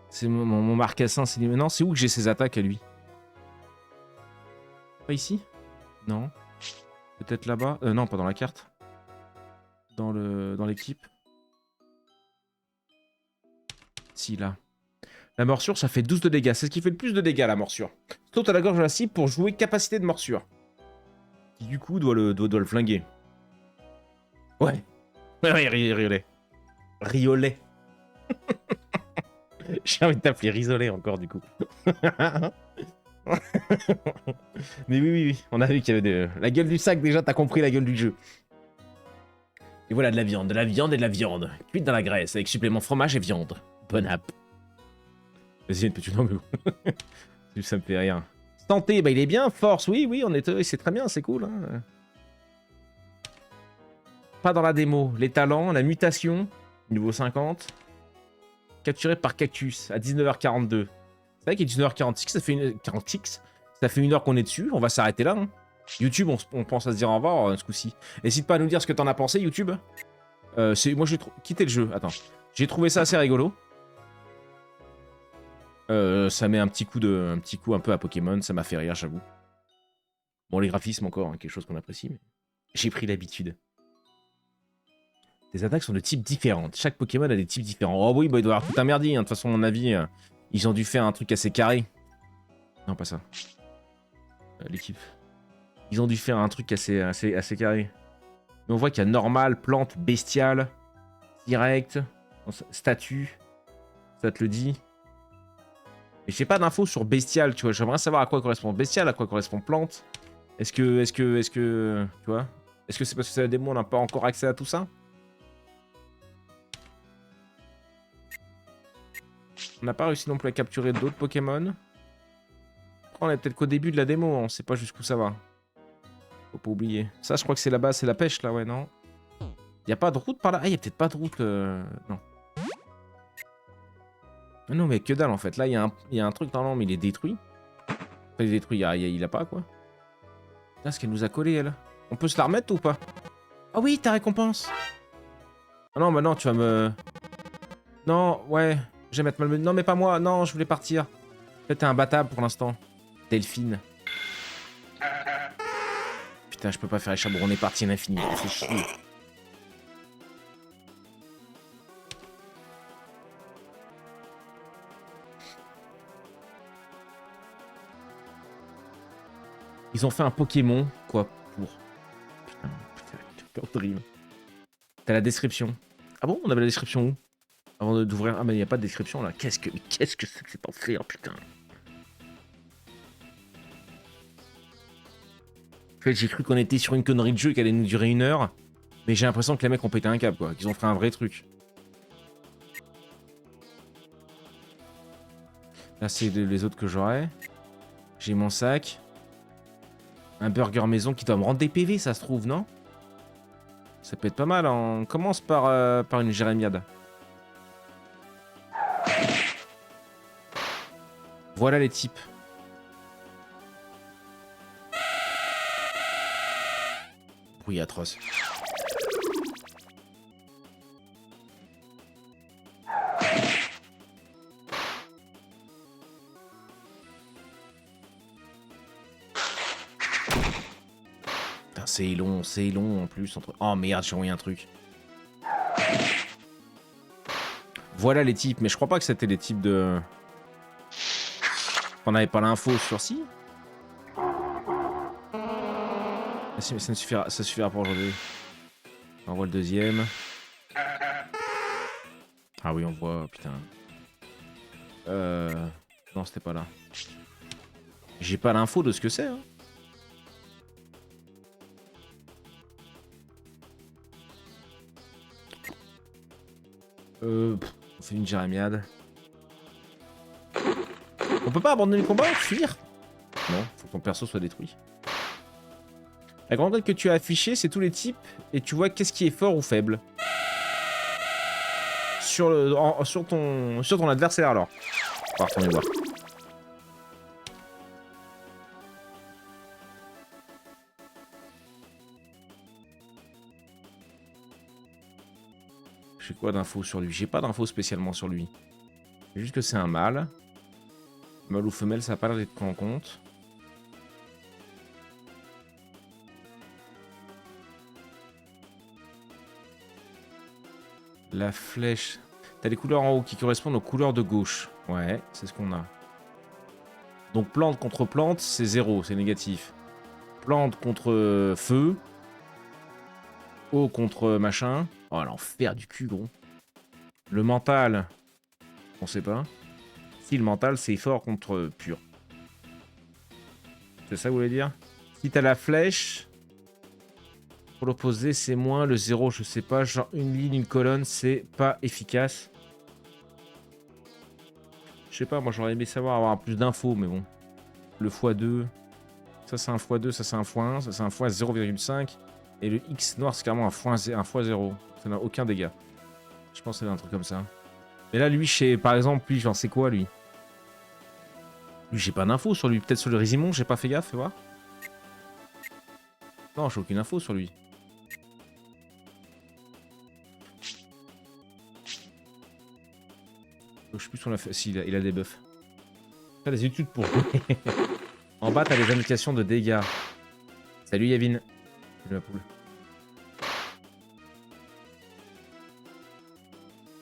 C'est mon marcassin. Non, c'est où que j'ai ses attaques à lui? Pas ici? Non. Peut-être là-bas? Non, pas dans la carte. Dans l'équipe. Si, là. La morsure, ça fait 12 de dégâts. C'est ce qui fait le plus de dégâts, la morsure. Saute à la gorge de la cible pour jouer capacité de morsure. Qui, du coup, doit le flinguer. Ouais. Ouais, riolet. Riolet. J'ai envie de t'appeler risolet encore, du coup. Mais oui. On a vu qu'il y avait la gueule du sac, déjà, t'as compris la gueule du jeu. Et voilà, de la viande et de la viande. Cuite dans la graisse, avec supplément fromage et viande. Bonne app. Vas-y, une petite... Non, mais bon. Ça me fait rien. Santé, bah il est bien. Force, oui, c'est très bien, c'est cool. Hein. Pas dans la démo. Les talents, la mutation, niveau 50. Capturé par Cactus à 19h42. C'est vrai qu'il est 19h46, ça fait 46. Ça fait 1 heure qu'on est dessus, on va s'arrêter là. Hein. YouTube, on pense à se dire au revoir ce coup-ci. N'hésite pas à nous dire ce que t'en as pensé, YouTube. Moi, j'ai quitté le jeu. Attends. J'ai trouvé ça assez rigolo. Ça met un petit coup un peu à Pokémon, ça m'a fait rire, j'avoue. Bon, les graphismes encore, hein, quelque chose qu'on apprécie, mais j'ai pris l'habitude. Les attaques sont de types différents. Chaque Pokémon a des types différents. Oh oui, bah, il doit y avoir tout un merdier. Hein. De toute façon, à mon avis, ils ont dû faire un truc assez carré. Non, pas ça. L'équipe. Ils ont dû faire un truc assez carré. Mais on voit qu'il y a normal, plante, bestial, direct, statut. Ça te le dit. Mais j'ai pas d'infos sur bestial, tu vois. J'aimerais savoir à quoi correspond bestial, à quoi correspond plante. Est-ce que, tu vois? Est-ce que c'est parce que c'est la démo, on n'a pas encore accès à tout ça? On n'a pas réussi non plus à capturer d'autres Pokémon. On est peut-être qu'au début de la démo, on sait pas jusqu'où ça va. Faut pas oublier. Ça, je crois que c'est là-bas, c'est la pêche, là, ouais, non? Y a pas de route par là? Ah, y a peut-être pas de route, non. Ah non, mais que dalle, en fait. Là, il y a un truc dans l'ombre, mais il est détruit. Pas détruit, il a pas quoi. Putain, ce qu'elle nous a collé, elle. On peut se la remettre ou pas? Ah oui, ta récompense. Ah non, bah non, tu vas me... Non, ouais. Je vais mettre mal... Non, mais pas moi. Non, je voulais partir. Peut-être t'es imbattable pour l'instant. Delphine. Putain, je peux pas faire les chameaux. On est parti à l'infini. Ça fait chier. Ils ont fait un Pokémon, quoi, pour... Putain, horrible. T'as la description. Ah bon, on avait la description où? Avant d'ouvrir... Ah mais il n'y a pas de description là. Qu'est-ce que c'est que cet enfer, putain. En fait, j'ai cru qu'on était sur une connerie de jeu et qu'elle allait nous durer 1 heure. Mais j'ai l'impression que les mecs ont pété un câble, quoi. Qu'ils ont fait un vrai truc. Là, c'est les autres que j'aurai. J'ai mon sac. Un burger maison qui doit me rendre des PV, ça se trouve, non? Ça peut être pas mal. On commence par une jérémiade. Voilà les types. Bruit atroce. C'est long en plus. Oh merde, j'ai envoyé un truc. Voilà les types, mais je crois pas que c'était les types de... On n'avait pas l'info sur si. Ah, si, mais ça suffira pour aujourd'hui. On voit le deuxième. Ah oui, on voit, putain. Non, c'était pas là. J'ai pas l'info de ce que c'est, hein. On fait une jérémiade. On peut pas abandonner le combat, fuir? Non, faut que ton perso soit détruit. La grande règle que tu as affichée, c'est tous les types et tu vois qu'est-ce qui est fort ou faible. Sur ton adversaire alors. On va retourner voir. J'ai quoi d'infos sur lui? J'ai pas d'infos spécialement sur lui. C'est juste que c'est un mâle. Mâle ou femelle, ça n'a pas l'air d'être pris en compte. La flèche. T'as les couleurs en haut qui correspondent aux couleurs de gauche. Ouais, c'est ce qu'on a. Donc plante contre plante, c'est 0, c'est négatif. Plante contre feu. Eau contre machin. Oh, l'enfer du cul, gros. Le mental, on sait pas. Si, le mental, c'est fort contre pur. C'est ça que vous voulez dire? Si t'as la flèche, pour l'opposé, c'est moins. Le 0, je sais pas. Genre une ligne, une colonne, c'est pas efficace. Je sais pas, moi j'aurais aimé savoir avoir plus d'infos, mais bon. Le x2, ça c'est un x2, ça c'est un x1, ça c'est un x 0,5. Et le X noir, c'est carrément un x0. Ça n'a aucun dégât. Je pense que c'est un truc comme ça. Mais là, lui, par exemple, lui, j'en sais quoi, lui? Lui, j'ai pas d'infos sur lui. Peut-être sur le Rizimon, j'ai pas fait gaffe, fais voir. Non, j'ai aucune info sur lui. Je sais plus si on l'a fait. Si, il a des buffs. T'as des études pour. En bas, t'as les indications de dégâts. Salut Yavin. Salut ma poule.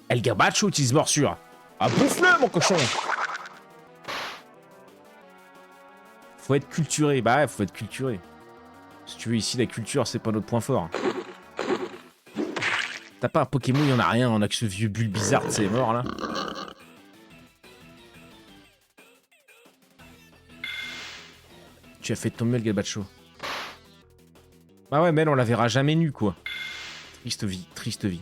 El Gabacho utilise morsure. Ah, bouffe-le, mon cochon! Faut être culturé. Bah ouais, faut être culturé. Si tu veux, ici, la culture, c'est pas notre point fort. T'as pas un Pokémon, il y en a rien. On a que ce vieux bulle bizarre, c'est mort, là. Tu as fait tomber le Gabacho. Bah ouais, mais elle, on la verra jamais nue, quoi. Triste vie, triste vie.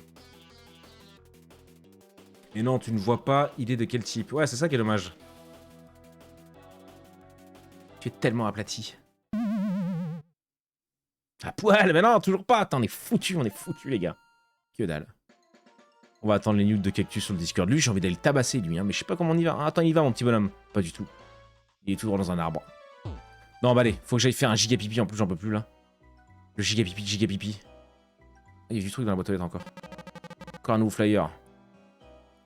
Et non, tu ne vois pas, il est de quel type. Ouais, c'est ça qui est dommage. Tu es tellement aplati. À poil, mais non, toujours pas. Attends, on est foutus, les gars. Que dalle. On va attendre les news de Cactus sur le Discord. Lui, j'ai envie d'aller le tabasser, lui, hein, mais je sais pas comment on y va. Ah, attends, il y va, mon petit bonhomme. Pas du tout. Il est toujours dans un arbre. Non, bah allez, faut que j'aille faire un giga pipi en plus, j'en peux plus là. Le giga pipi, giga pipi. Il y a du truc dans la boîte aux lettres encore. Encore un nouveau flyer.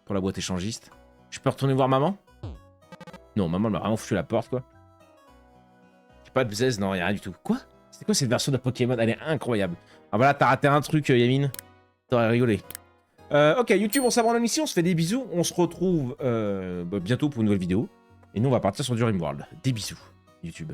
Pour la boîte échangiste. Je peux retourner voir maman? Non, maman elle m'a vraiment foutu la porte quoi. J'ai pas de bzz, non, y'a rien du tout. Quoi? C'est quoi cette version de Pokémon? Elle est incroyable. Ah voilà, t'as raté un truc, Yamine. T'aurais rigolé. Ok, YouTube, on s'abonne ici, on se fait des bisous. On se retrouve bientôt pour une nouvelle vidéo. Et nous, on va partir sur du RimWorld. Des bisous, YouTube.